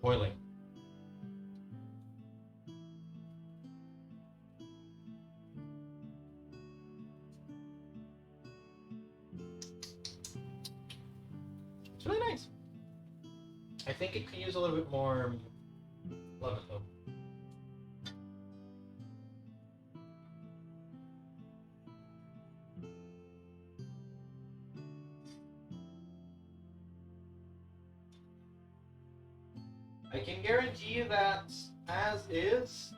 boiling. It's really nice. I think it could use a little bit more lemon though. I can guarantee you that, as is,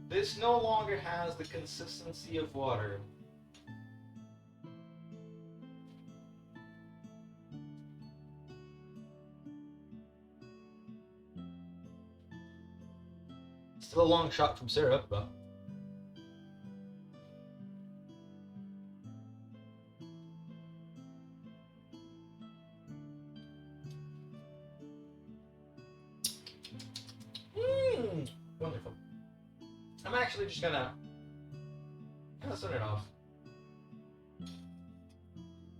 this no longer has the consistency of water. Still a long shot from syrup, but wonderful. I'm actually just gonna turn it off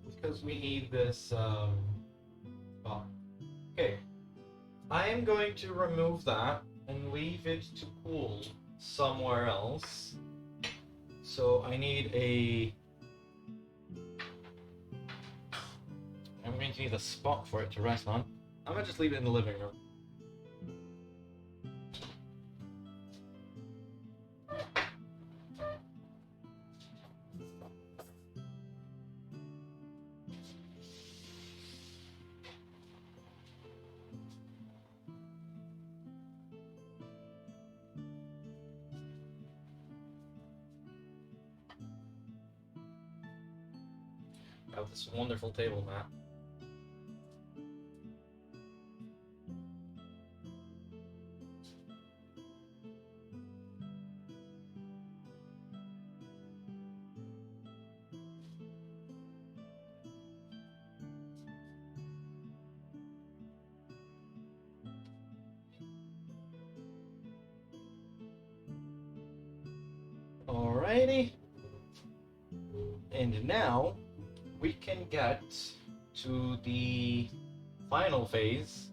because we need this. Well, okay. I am going to remove that and leave it to cool somewhere else. So I need I'm going to need a spot for it to rest on. I'm gonna just leave it in the living room. I have this wonderful table mat. Alrighty. And now we can get to the final phase,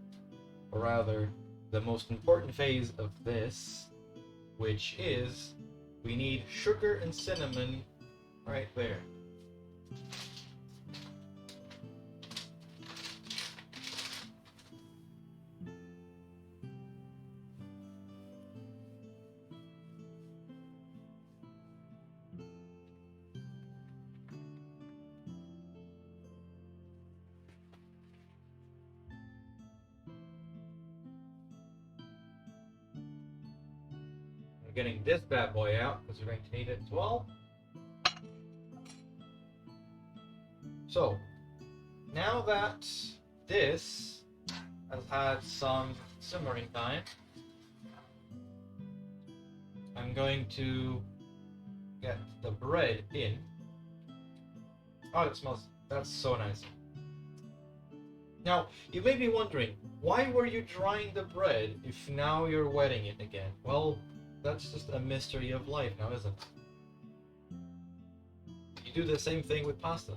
or rather, the most important phase of this, which is we need sugar and cinnamon right there. I'm getting this bad boy out because we're going to need it as well. So, now that this has had some simmering time, I'm going to get the bread in. Oh, it smells, that's so nice. Now, you may be wondering, why were you drying the bread if now you're wetting it again? Well, that's just a mystery of life now, isn't it? You do the same thing with pasta.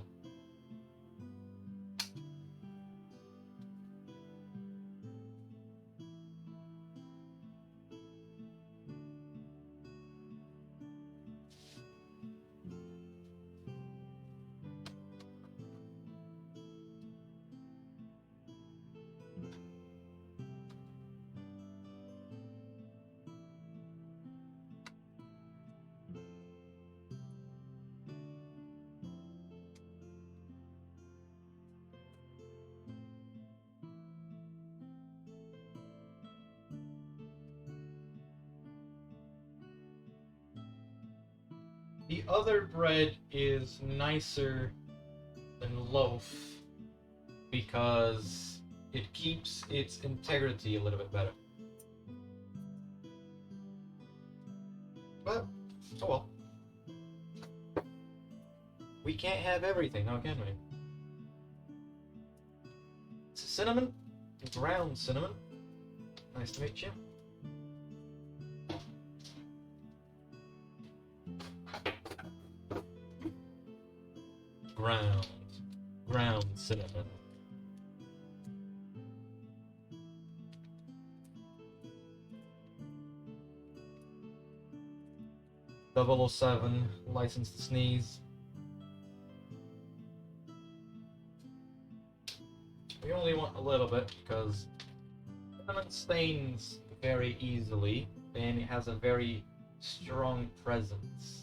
the other bread is nicer than loaf because it keeps its integrity a little bit better. But, oh well. We can't have everything, now can we? Cinnamon? Ground cinnamon. Nice to meet you. Ground cinnamon. .007, license to sneeze. We only want a little bit because cinnamon stains very easily and it has a very strong presence.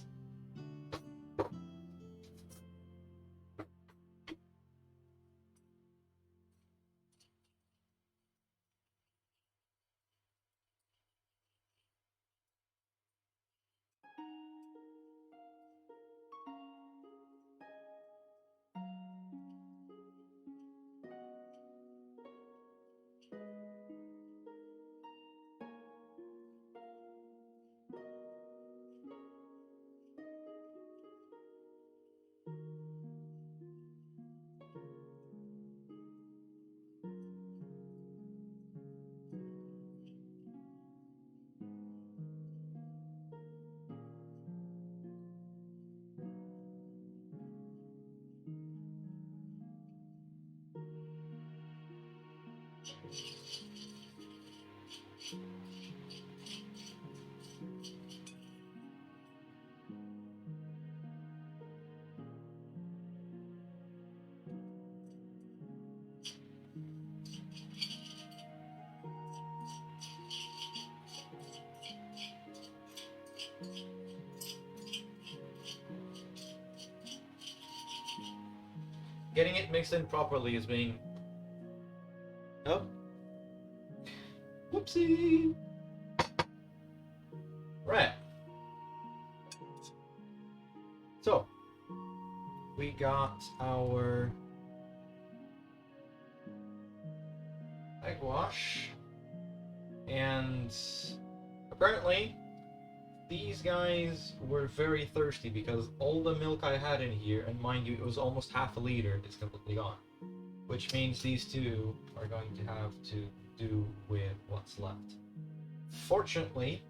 Getting it mixed in properly is being... Oh. Whoopsie! Right. So, we got our egg wash, and apparently these guys were very thirsty because all the milk I had in here, and mind you, it was almost half a liter, is completely gone. Which means these two are going to have to do with what's left. Fortunately,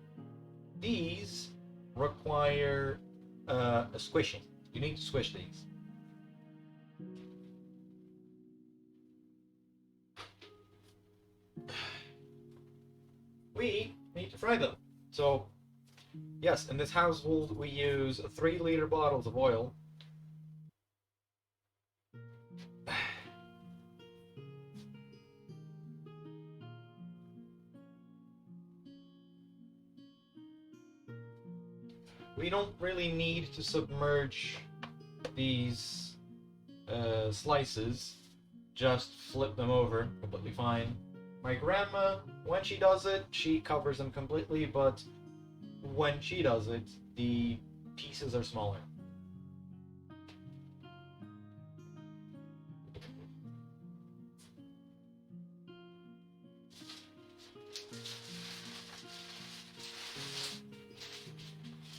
these require a squishing. You need to squish these. We need to fry them. So, yes, in this household we use 3-liter bottles of oil. We don't really need to submerge these slices, just flip them over, completely fine. My grandma, when she does it, she covers them completely, but when she does it, the pieces are smaller.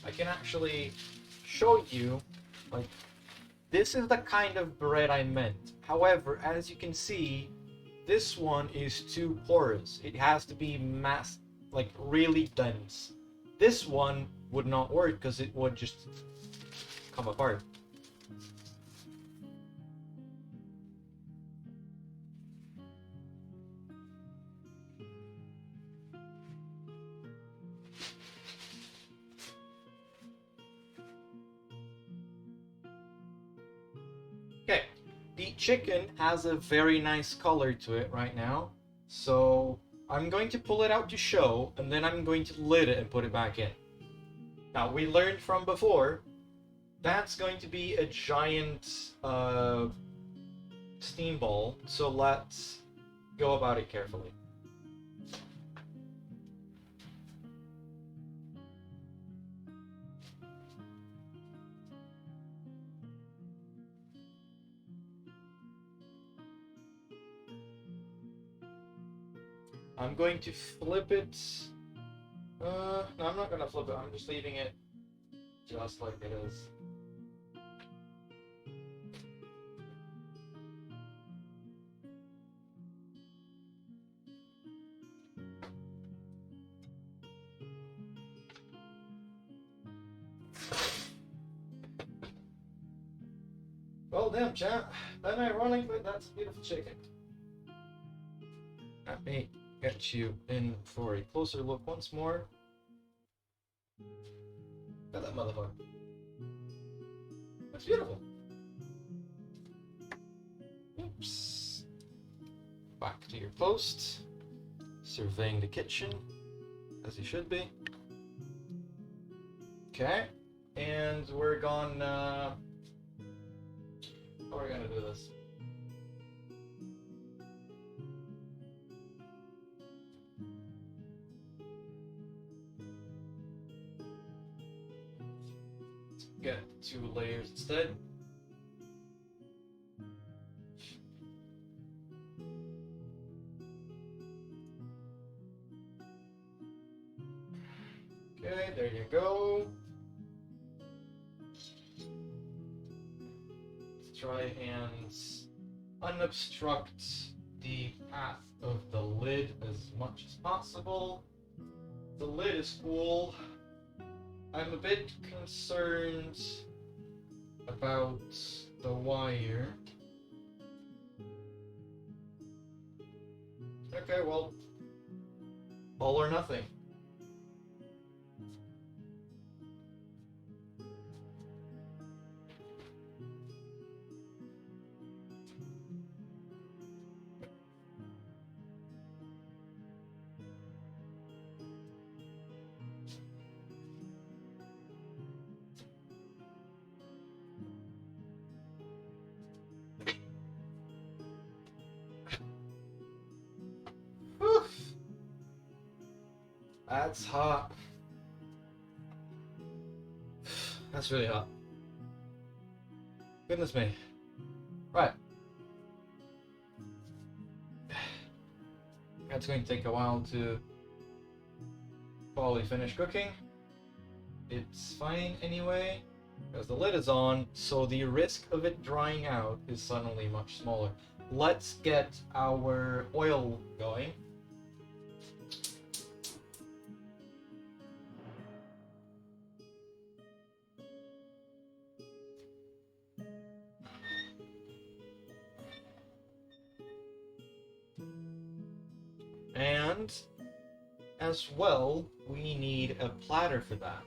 I can actually show you, like, this is the kind of bread I meant. However, as you can see, this one is too porous. It has to be like really dense. This one would not work because it would just come apart. Okay, the chicken has a very nice color to it right now, so I'm going to pull it out to show, and then I'm going to lid it and put it back in. Now, we learned from before, that's going to be a giant steam ball, so let's go about it carefully. I'm going to flip it. No, I'm not gonna flip it. I'm just leaving it just like it is. Well, damn, champ. Then ironically, that's a beautiful chicken. Let me get you in for a closer look once more. Look at that motherfucker. That's beautiful. Oops. Back to your post. Surveying the kitchen, as you should be. Okay. And we're gonna... How are we gonna do this? Let's get 2 layers instead. Okay, there you go. Let's try and unobstruct the path of the lid as much as possible. The lid is cool. I'm a bit concerned about the wire. Okay, well, all or nothing. That's hot. That's really hot. Goodness me. Right. That's going to take a while to fully finish cooking. It's fine anyway, because the lid is on, so the risk of it drying out is suddenly much smaller. Let's get our oil going. And as well, we need a platter for that.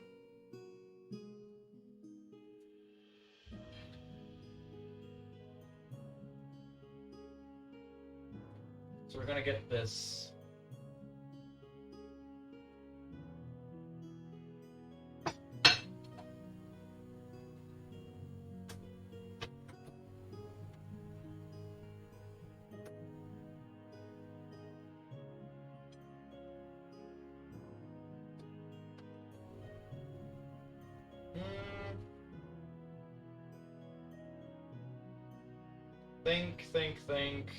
So we're gonna get this. Think.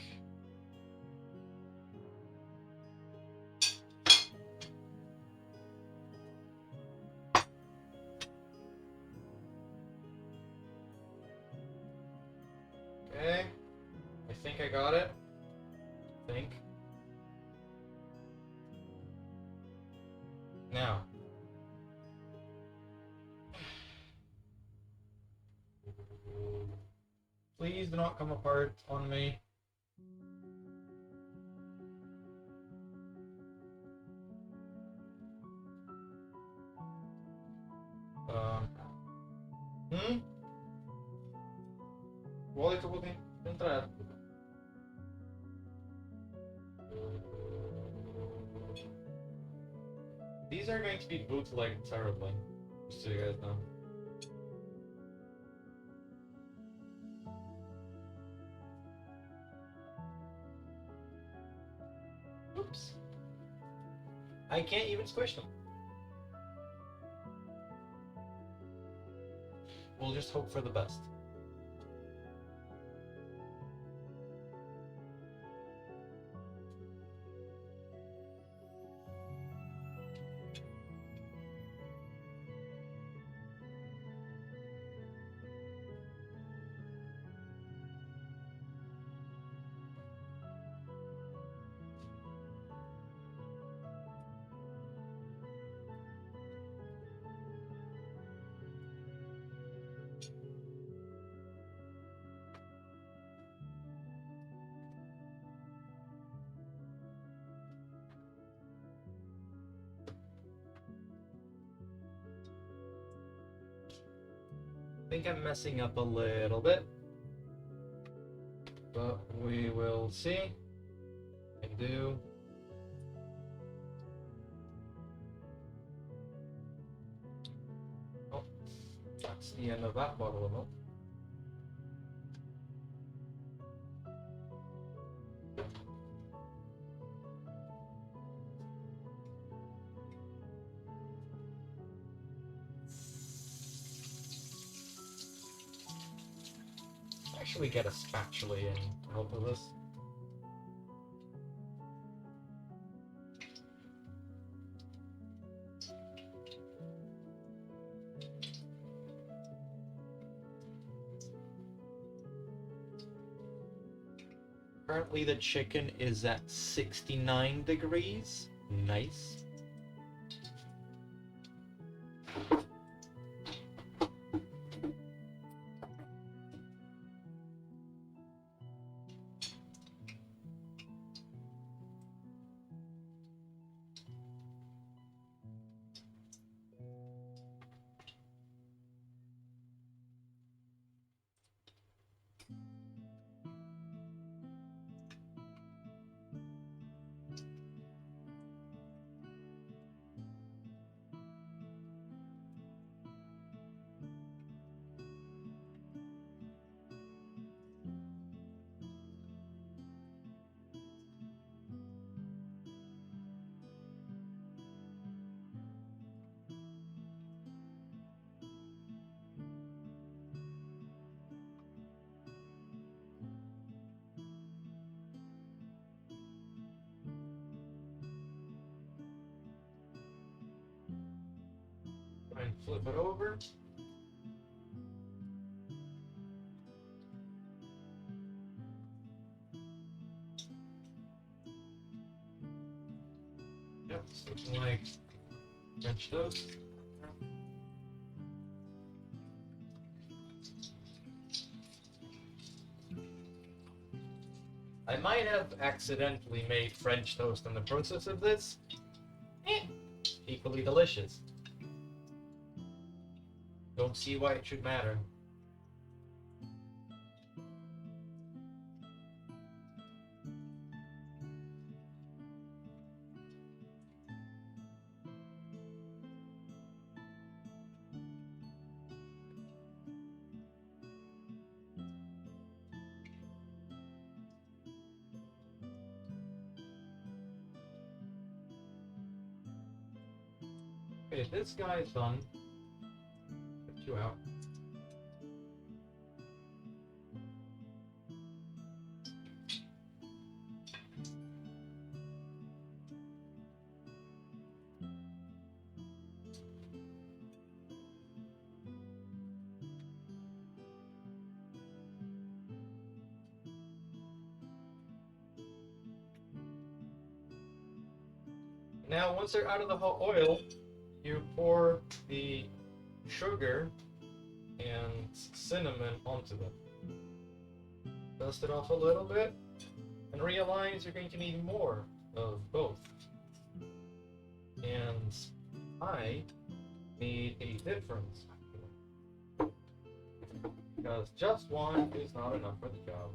Okay. I think I got it. Think. Now. Please do not come apart on me. Vuole che può entrare. These are going to be bootlegged terribly, just so you guys know. Oops. I can't even squish them. We'll just hope for the best. think I'm messing up a little bit, but we will see. I do. Oh, that's the end of that bottle of milk. Actually get a spatula in to help with this. Currently the chicken is at 69 degrees. Nice. And flip it over. Yep, it's looking like French toast. I might have accidentally made French toast in the process of this. Equally delicious. Don't see why it should matter. Okay, this guy is done. Put you out. Now, once they're out of the hot oil, you pour the sugar and cinnamon onto them. Dust it off a little bit, and realize you're going to need more of both. And I need a difference, because just one is not enough for the job.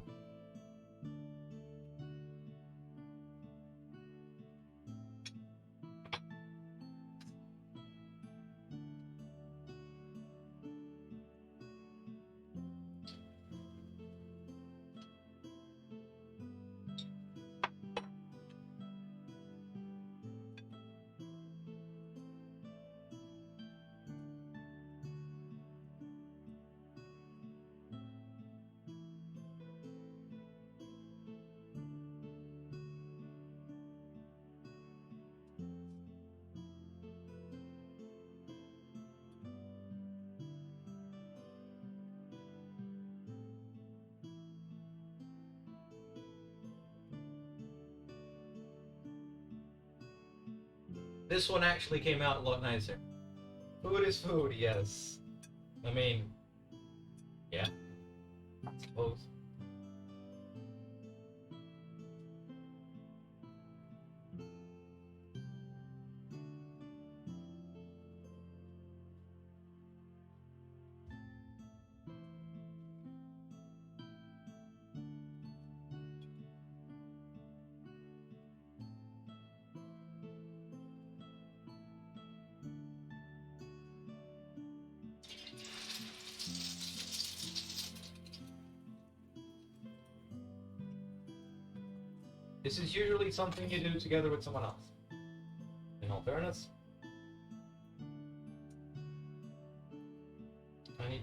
This one actually came out a lot nicer. Food is food, yes. I mean, yeah, I suppose. This is usually something you do together with someone else. In all fairness.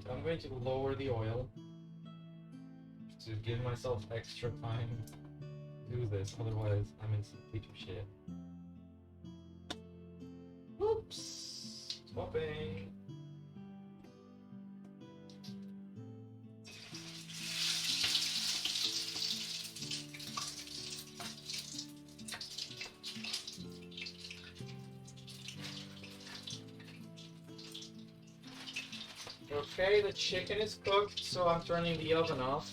I'm going to lower the oil to give myself extra time to do this, otherwise I'm in complete shit. Oops! Swapping! Okay, the chicken is cooked, so I'm turning the oven off.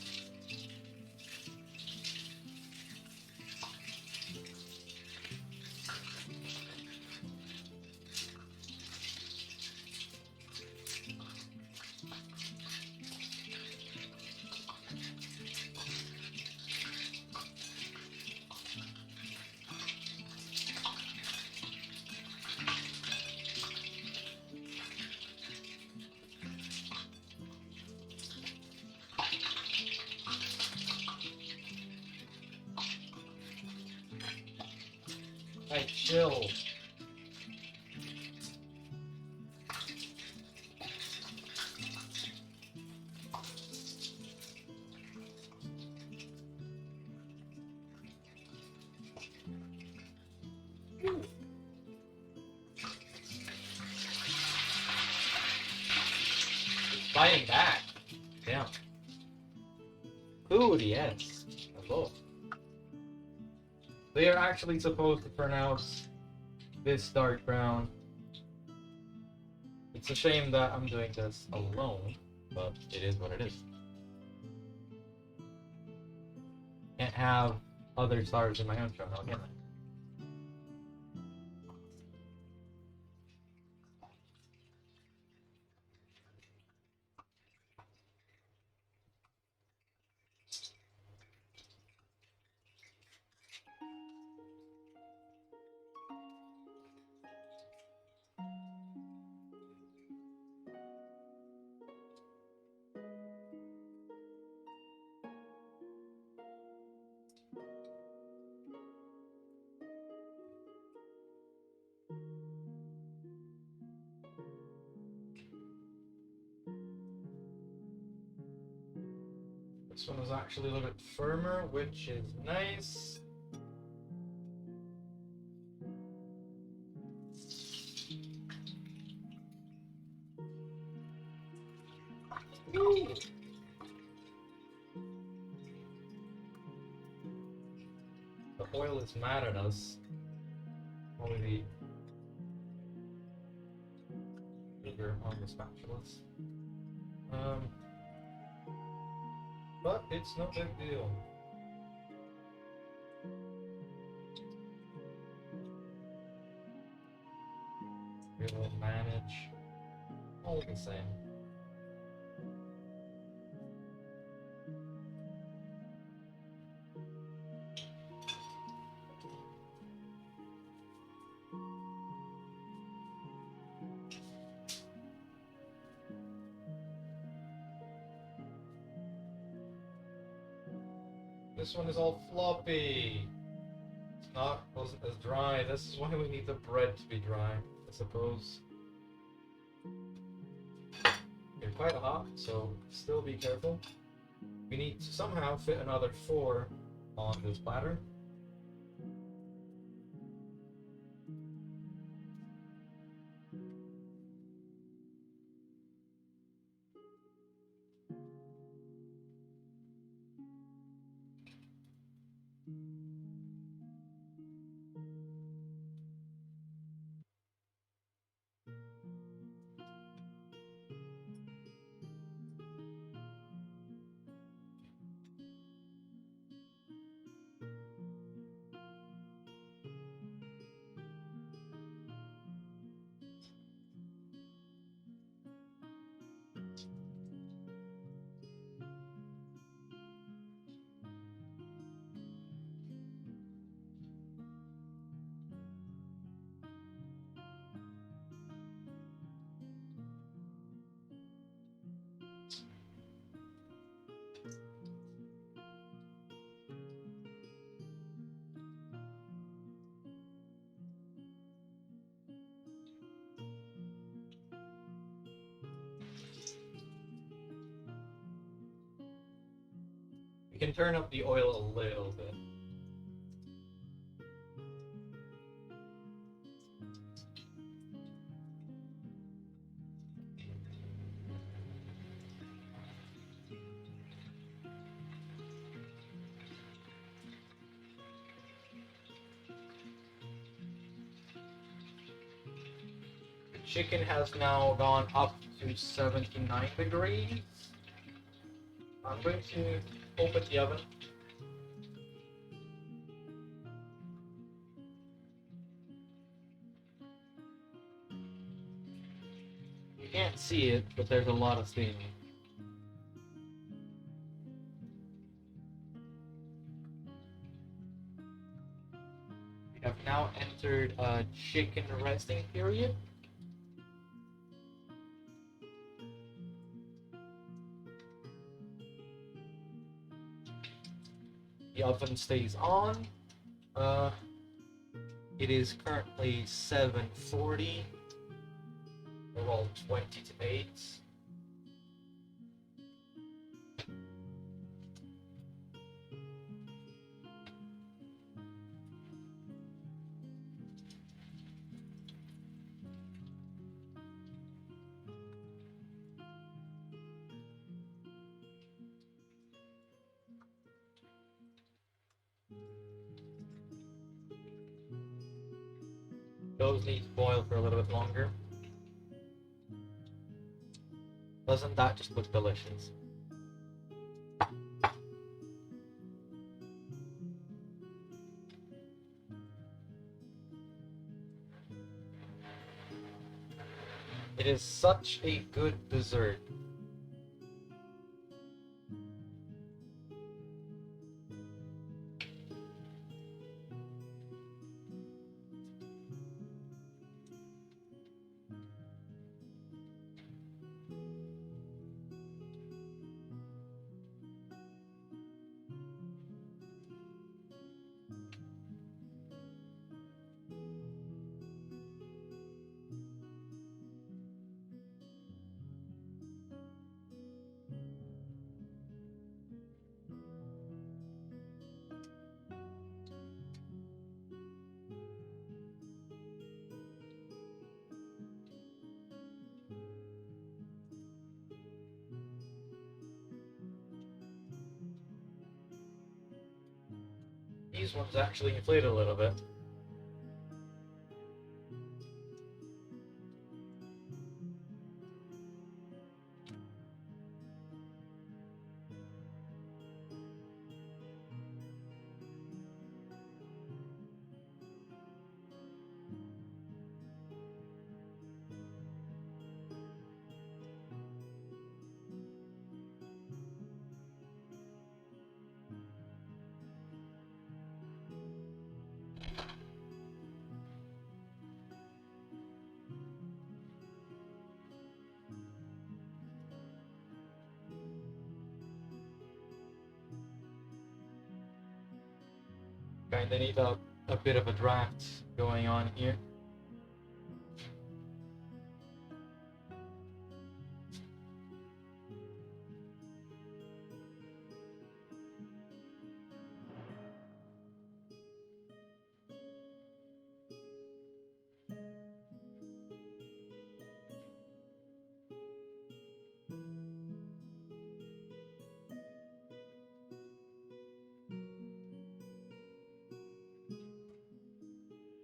Hey, chill. It's fighting back. Damn. Food, yes. Hello. They are actually supposed to pronounce this dark brown. It's a shame that I'm doing this alone, but it is what it is. Can't have other stars in my own channel, can I? This one is actually a little bit firmer, which is nice. Woo. The oil is mad at us. Only the sugar on the spatulas. But it's no big deal. We will manage all the same. This one is all floppy. It's wasn't as dry. This is why we need the bread to be dry, I suppose. You're quite hot, so still be careful. We need to somehow fit another 4 on this platter. You can turn up the oil a little bit. Chicken has now gone up to 79 degrees. I'm going to open the oven. You can't see it, but there's a lot of steam. We have now entered a chicken resting period. The oven stays on. It is currently 7:40. We're all 20 to 8. Those need to boil for a little bit longer. Doesn't that just look delicious? It is such a good dessert. These ones actually inflate a little bit. Kinda need a bit of a draft going on here.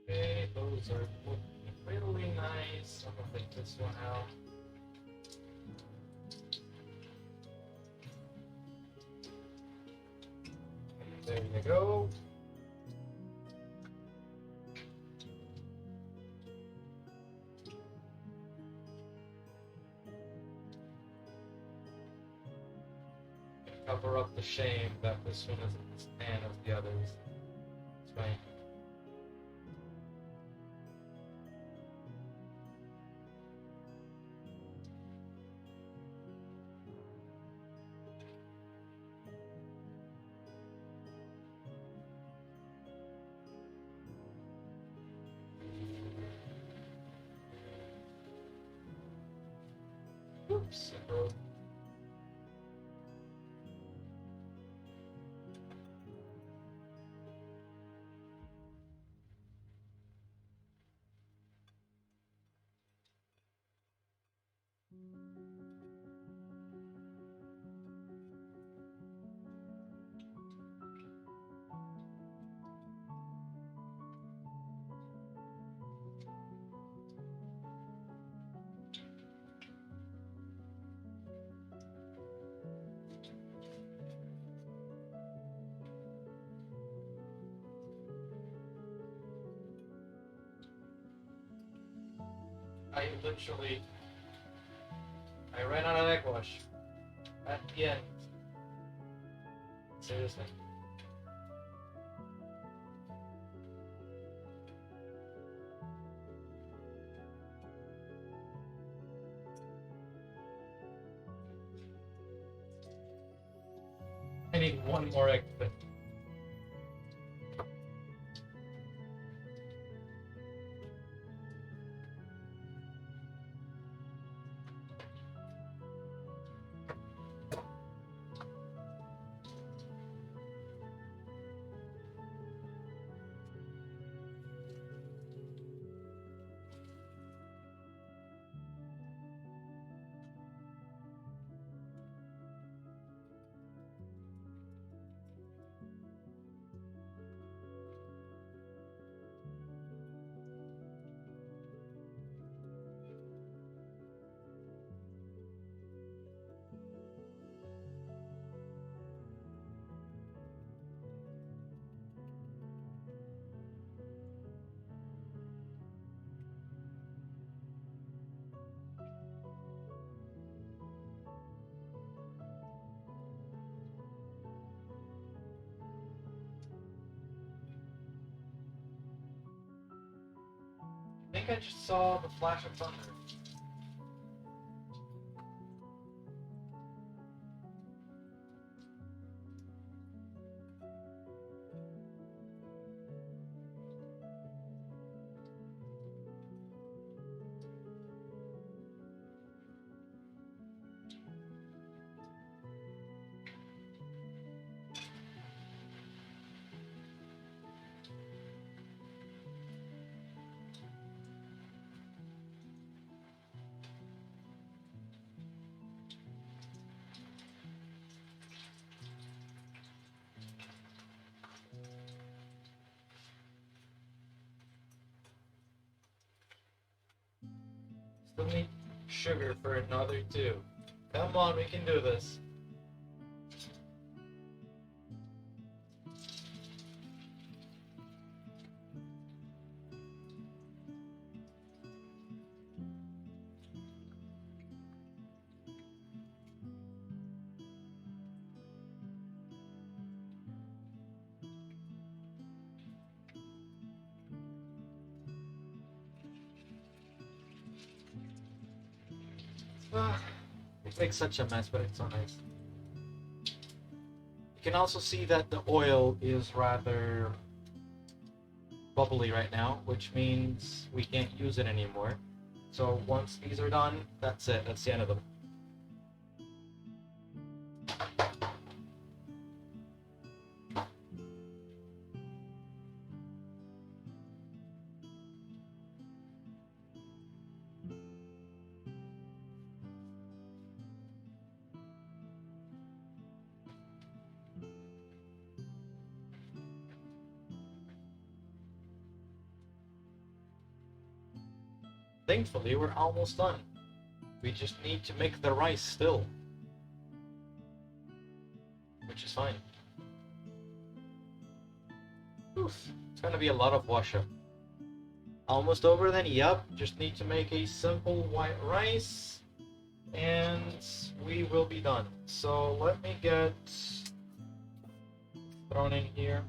Okay, those are looking really nice. I'm gonna take this one out. There you go. Cover up the shame that this one isn't as tan as the others. It's fine. Oops, it broke. I ran out of egg wash at the end. Seriously. I need one more egg fit. I think I just saw the flash of thunder. Still need sugar for another 2. Come on, we can do this. It makes such a mess, but it's so nice. You can also see that the oil is rather bubbly right now, which means we can't use it anymore. So once these are done, that's it. That's the end of them. Thankfully, we're almost done. We just need to make the rice still, which is fine. Oof, it's gonna be a lot of wash up. Almost over then? Yup, just need to make a simple white rice and we will be done. So let me get thrown in here.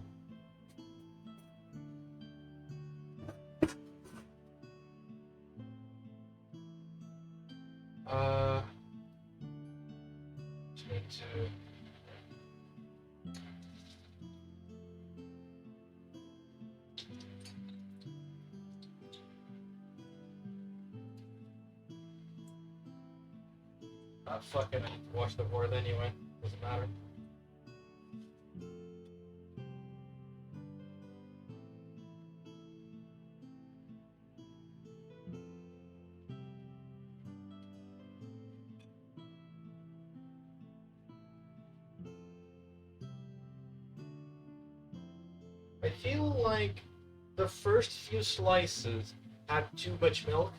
Just need to fucking I need to wash the board anyway. Doesn't matter. I feel like the first few slices had too much milk,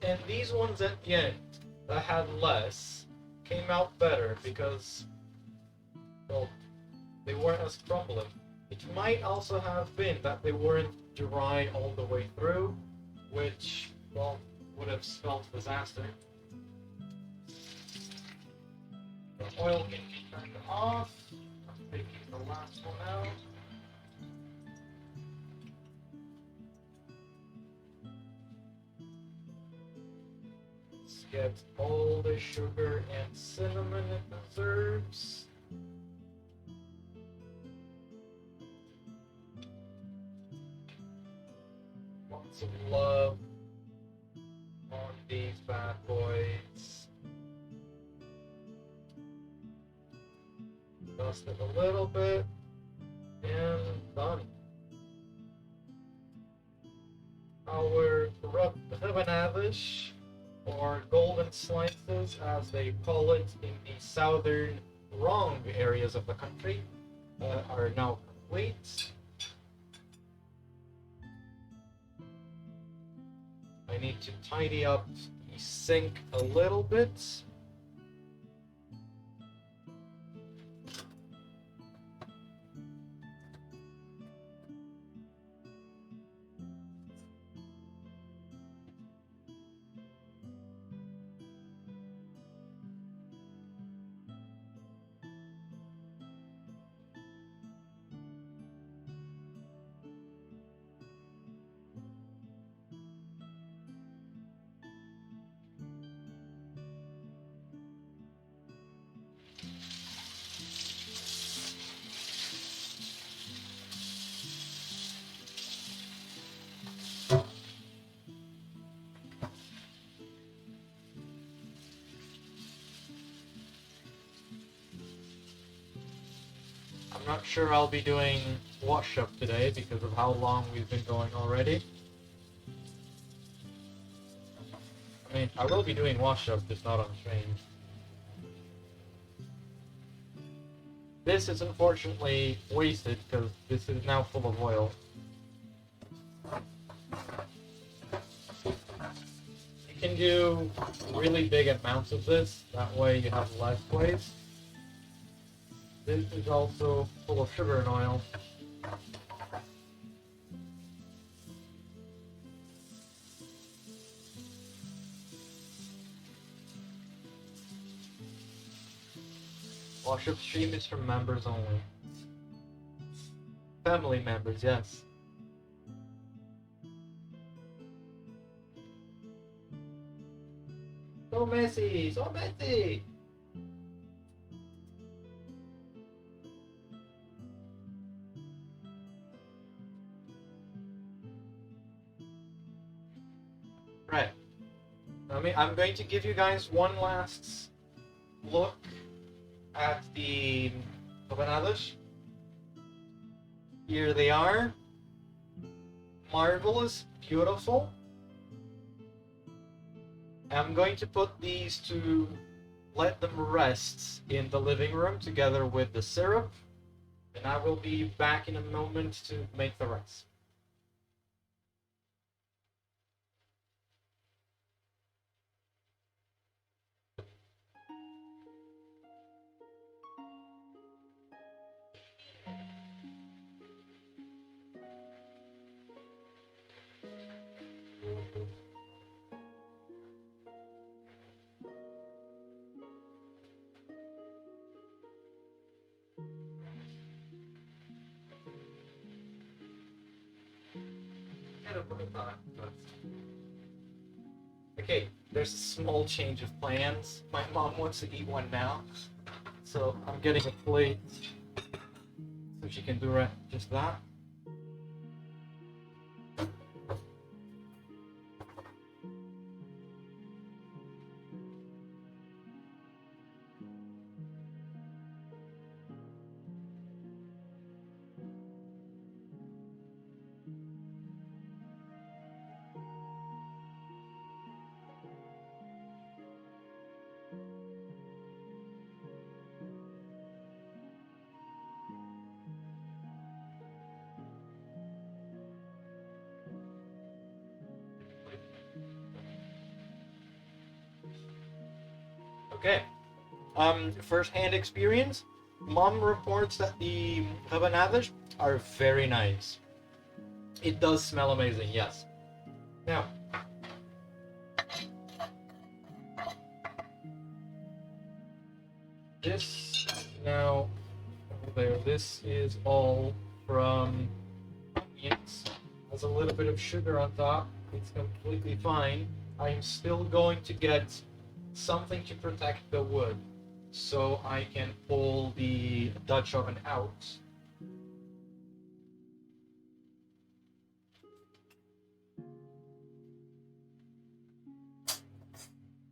and these ones at the end that had less came out better because, well, they weren't as crumbling. It might also have been that they weren't dry all the way through, which, well, would have spelled disaster. The oil can be turned off. I'm taking the last one out. Let's get all the sugar and cinnamon it deserves. Lots of love on these bad boys. Dust it a little bit, and done. Our Rabanadas, or golden slices as they call it in the southern wrong areas of the country, are now complete. I need to tidy up the sink a little bit. I'm not sure I'll be doing wash up today because of how long we've been going already. I mean, I will be doing wash up, just not on stream. This is unfortunately wasted because this is now full of oil. You can do really big amounts of this, that way you have less waste. This is also full of sugar and oil. Wash up stream is for members only. Family members, yes. So messy, so messy! Right. I'm going to give you guys one last look at the Rabanadas. Here they are. Marvelous, beautiful. I'm going to put these to let them rest in the living room together with the syrup, and I will be back in a moment to make the rest. Okay, there's a small change of plans. My mom wants to eat one now, so I'm getting a plate so she can do just that. Okay. First-hand experience. Mom reports that the Rabanadas are very nice. It does smell amazing, yes. Now, This now there. This is all from onions. Has a little bit of sugar on top. It's completely fine. I'm still going to get something to protect the wood, so I can pull the Dutch oven out.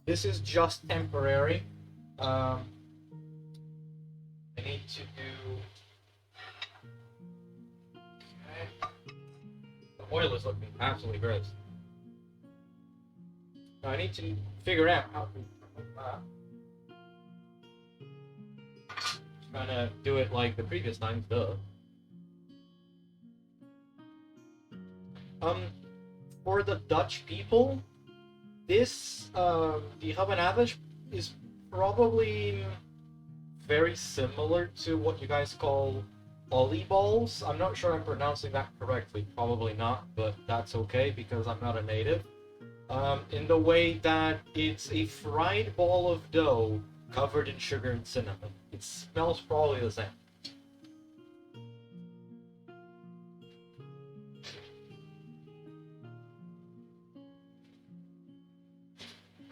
This is just temporary. I need to do. Okay. The oil is looking absolutely gross. Now I need to figure out how to. Trying to do it like the previous times, duh. For the Dutch people, this the Rabanadas is probably very similar to what you guys call balls. I'm not sure I'm pronouncing that correctly. Probably not, but that's okay because I'm not a native. In the way that it's a fried ball of dough covered in sugar and cinnamon. It smells probably the same.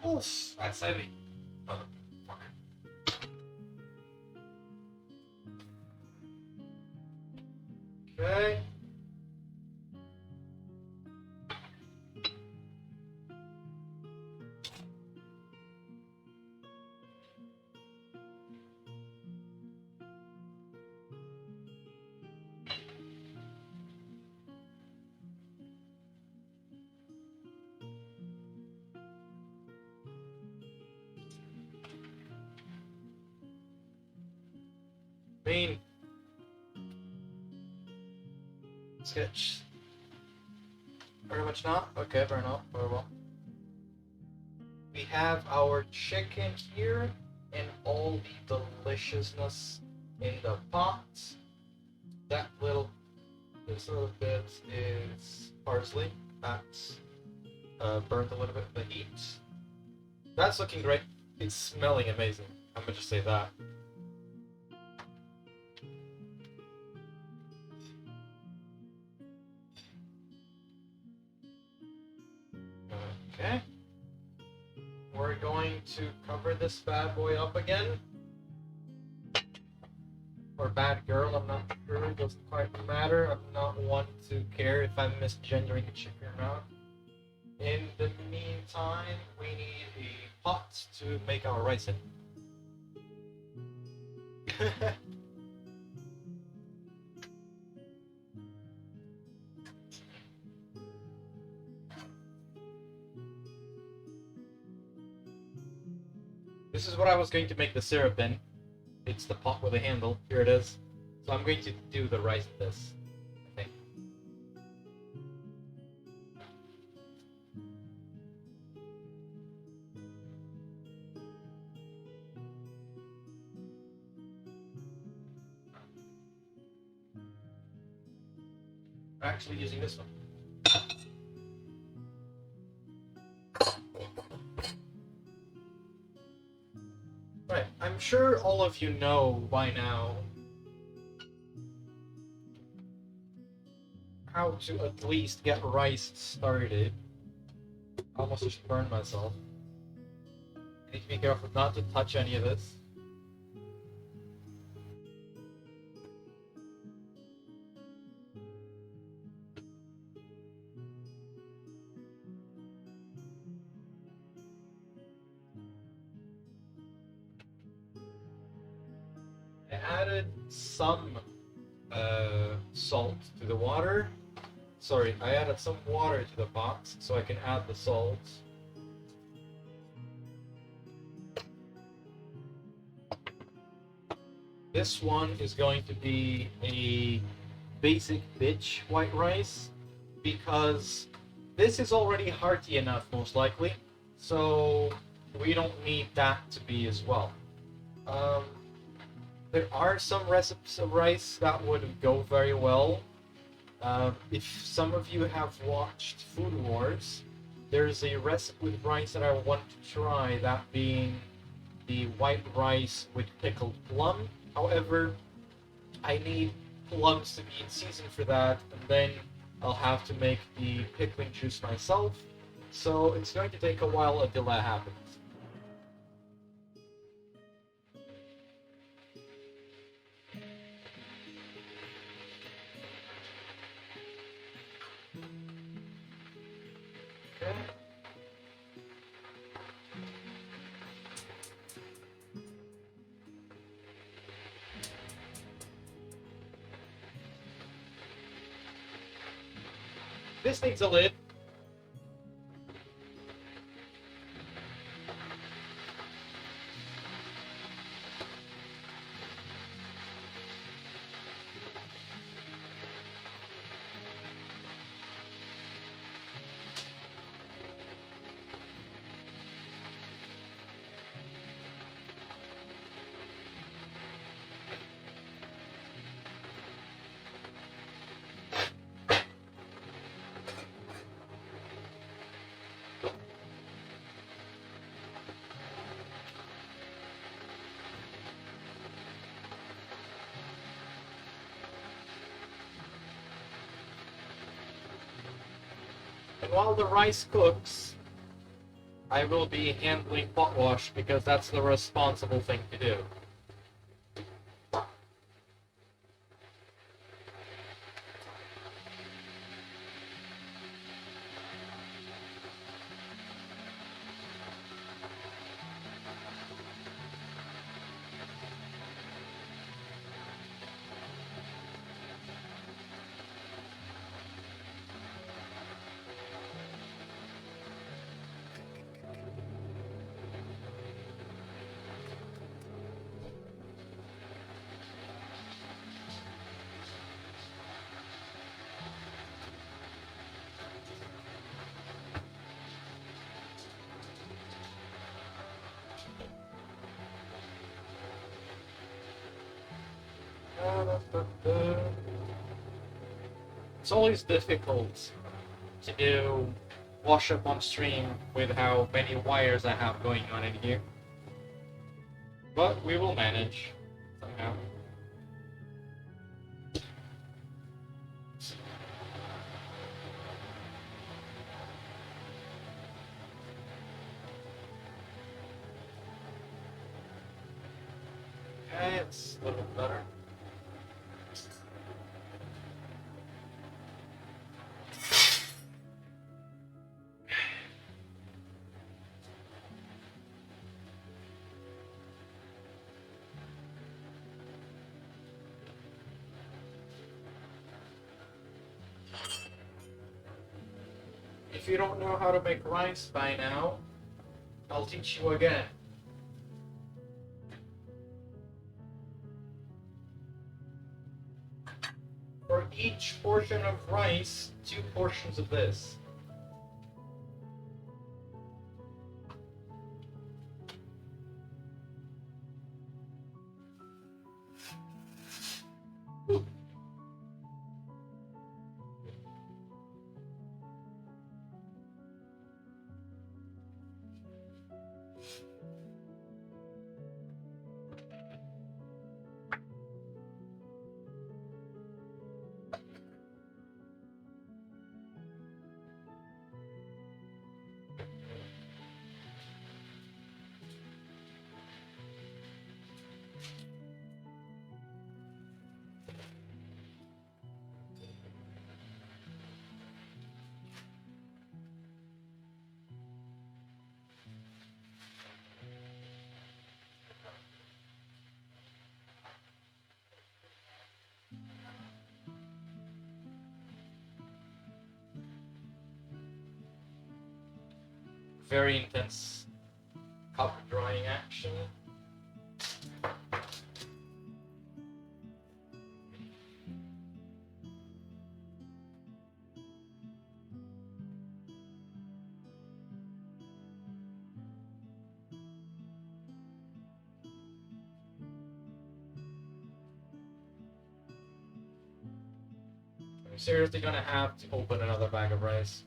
Oof, that's heavy. Okay. Main sketch. Very much not. Okay, fair enough. Very well. We have our chicken here and all the deliciousness in the pot. This little bit is parsley. That's burnt a little bit of the heat. That's looking great. It's smelling amazing. I'm gonna just say that. Okay. We're going to cover this bad boy up again. Or bad girl, I'm not sure. It doesn't quite matter. I'm not one to care if I'm misgendering a chicken or not. In the meantime, we need a pot to make our rice in. This is what I was going to make the syrup in. It's the pot with a handle. Here it is. So I'm going to do the rice in this, I think. I'm actually using this one. Right, I'm sure all of you know by now how to at least get rice started. I almost just burned myself. I need to be careful not to touch any of this. I added some salt to the water. Sorry, I added some water to the pot so I can add the salt. This one is going to be a basic bitch white rice because this is already hearty enough, most likely, so we don't need that to be as well. There are some recipes of rice that would go very well. If some of you have watched Food Wars, there's a recipe with rice that I want to try, that being the white rice with pickled plum. However, I need plums to be in season for that, and then I'll have to make the pickling juice myself. So it's going to take a while until that happens. Okay. This needs a lid. And while the rice cooks, I will be handling pot wash because that's the responsible thing to do. It's always difficult to do wash up on stream with how many wires I have going on in here. But we will manage somehow. Okay, it's a little bit better. If you don't know how to make rice by now, I'll teach you again. For each portion of rice, 2 portions of this. Very intense cup drying action. I'm seriously gonna have to open another bag of rice.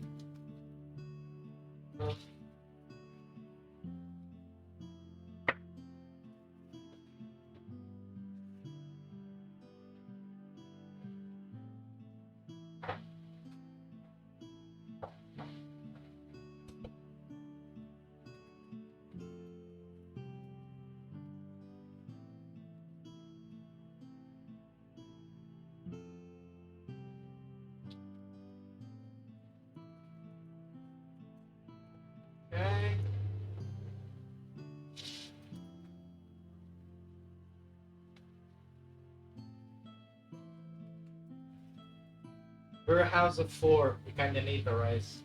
We're a house of four. We kinda need the rice.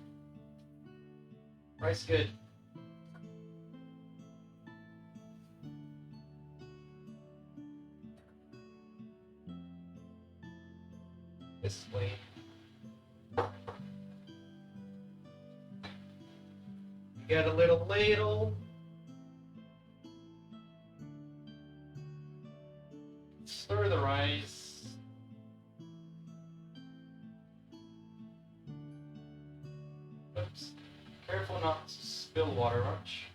Rice good. This way. Get a little ladle. Stir the rice. Oops. Careful not to spill water much.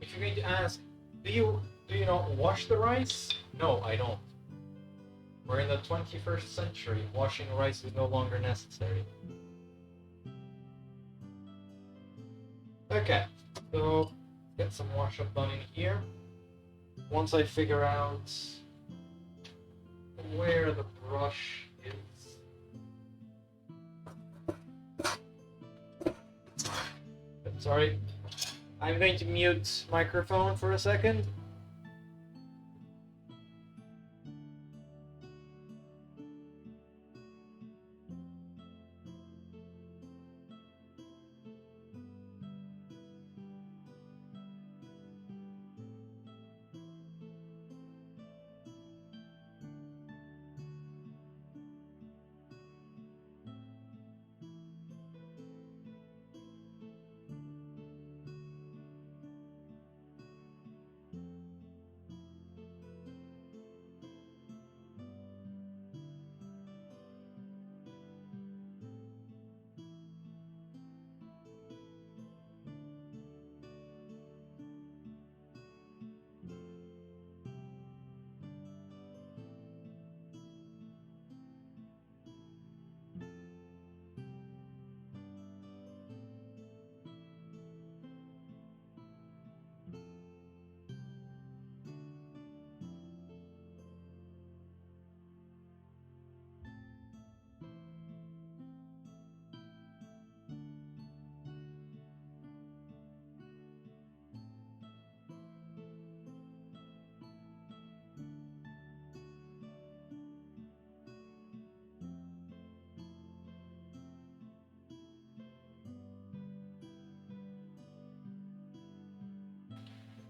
If you're going to ask, do you not wash the rice? No, I don't. We're in the 21st century. Washing rice is no longer necessary. Okay, so get some wash up done in here. Once I figure out where the brush is. I'm sorry. I'm going to mute microphone for a second.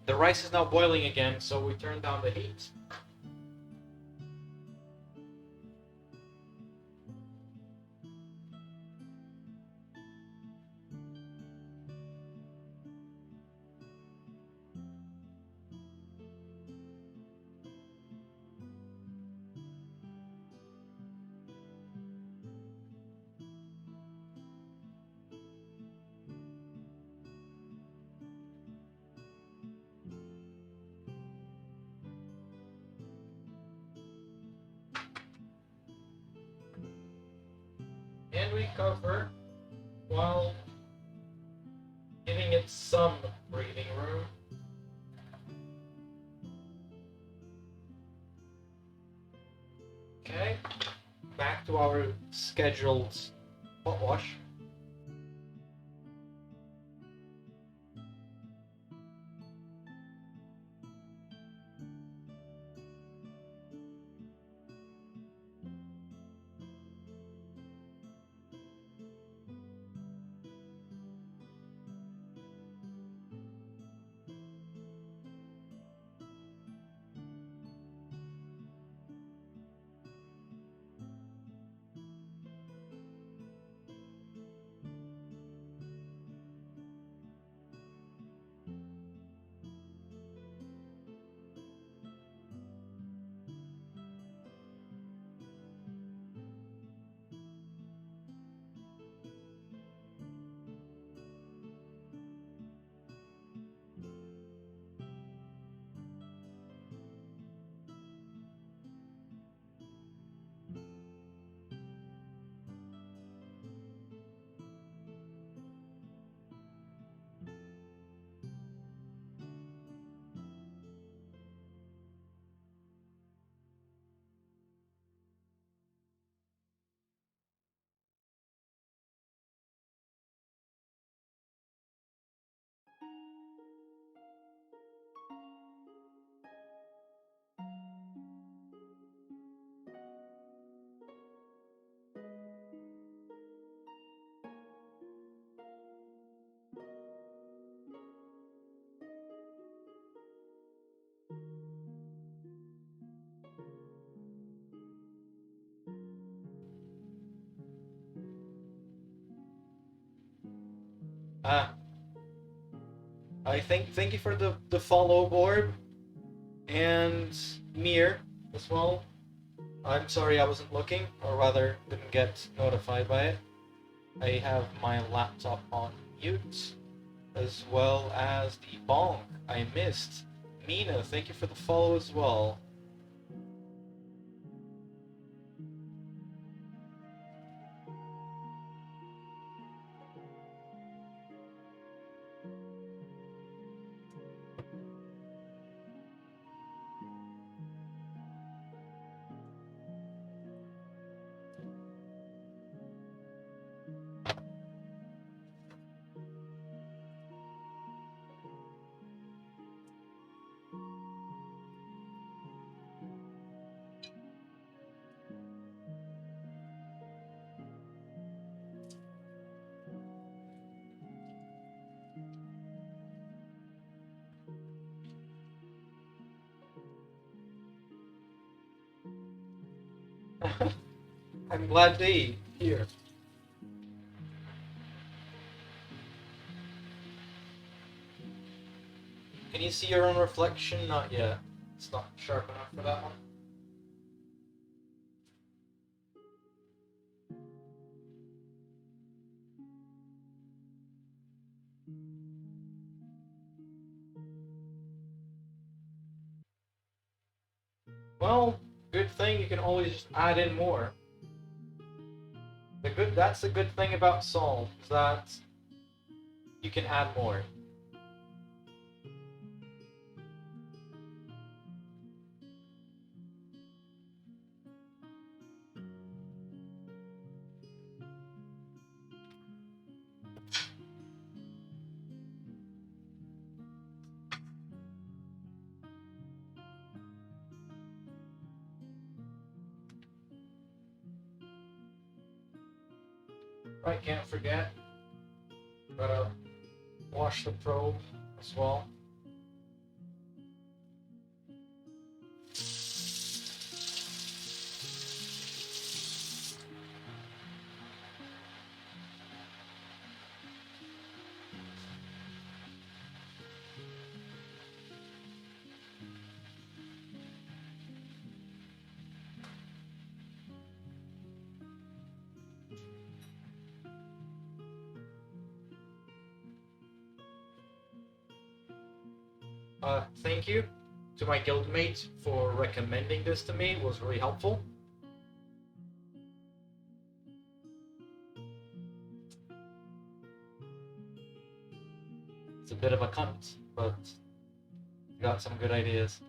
The rice is now boiling again, so we turn down the heat. And we cover while giving it some breathing room. Okay, back to our scheduled pot wash. Ah, I thank you for the follow, Borb, and Mir as well. I'm sorry I wasn't looking, or rather didn't get notified by it. I have my laptop on mute, as well as the bonk I missed. Mina, thank you for the follow as well. I'm glad to be here. Can you see your own reflection? Not yet. It's not sharp enough for that one. Well, good thing you can always just add in more. That's the good thing about Solve, is that you can add more. Right, can't forget. Gotta wash the probe as well. Thank you to my guildmate for recommending this to me. It was really helpful. It's a bit of a cunt, but got some good ideas.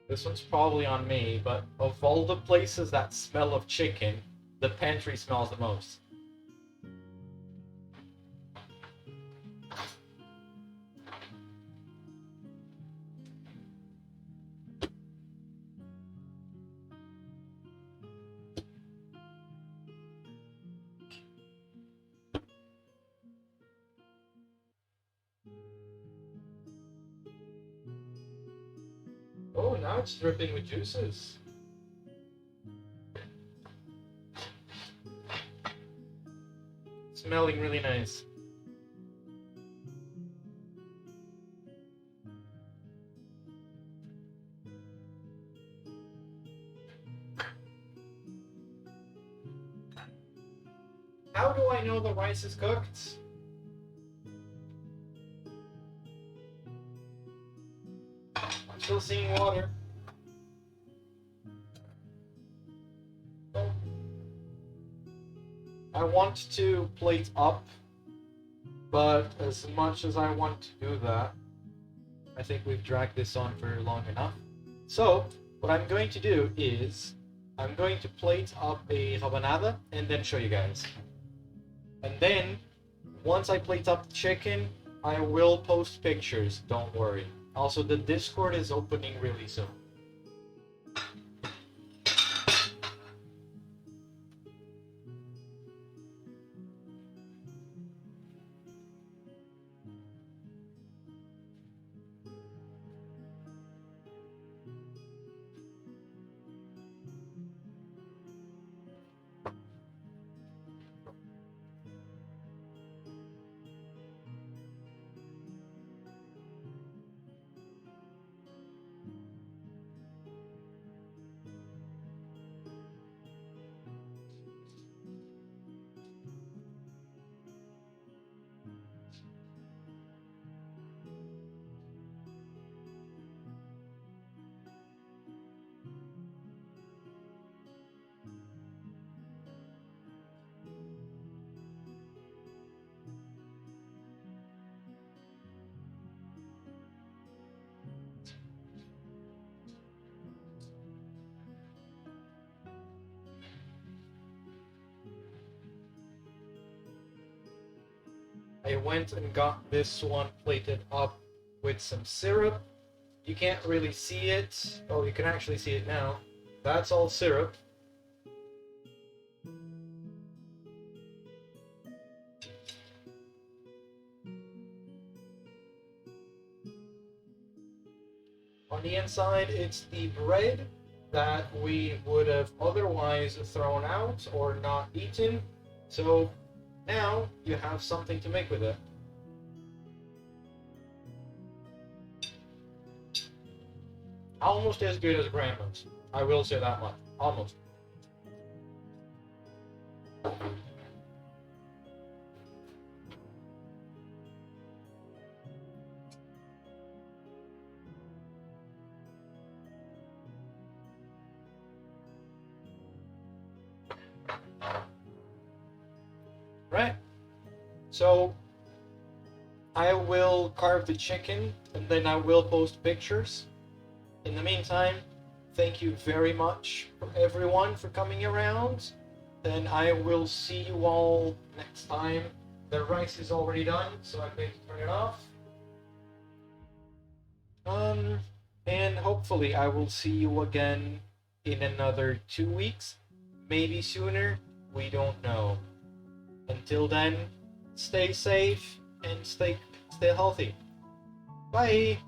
This one's probably on me, but of all the places that smell of chicken, the pantry smells the most. Oh, now it's dripping with juices. Smelling really nice. How do I know the rice is cooked? I'm still seeing water. I want to plate up, but as much as I want to do that, I think we've dragged this on for long enough. So, what I'm going to do is, I'm going to plate up a rabanada and then show you guys. And then, once I plate up the chicken, I will post pictures, don't worry. Also, the Discord is opening really soon. I went and got this one plated up with some syrup. You can't really see it. Oh, you can actually see it now. That's all syrup. On the inside, it's the bread that we would have otherwise thrown out or not eaten. So now you have something to make with it. Almost as good as grandma's. I will say that much. Almost. Right? So I will carve the chicken and then I will post pictures. In the meantime, thank you very much for everyone for coming around. And I will see you all next time. The rice is already done, so I'm going to turn it off. And hopefully I will see you again in another 2 weeks. Maybe sooner. We don't know. Until then, stay safe and stay healthy. Bye!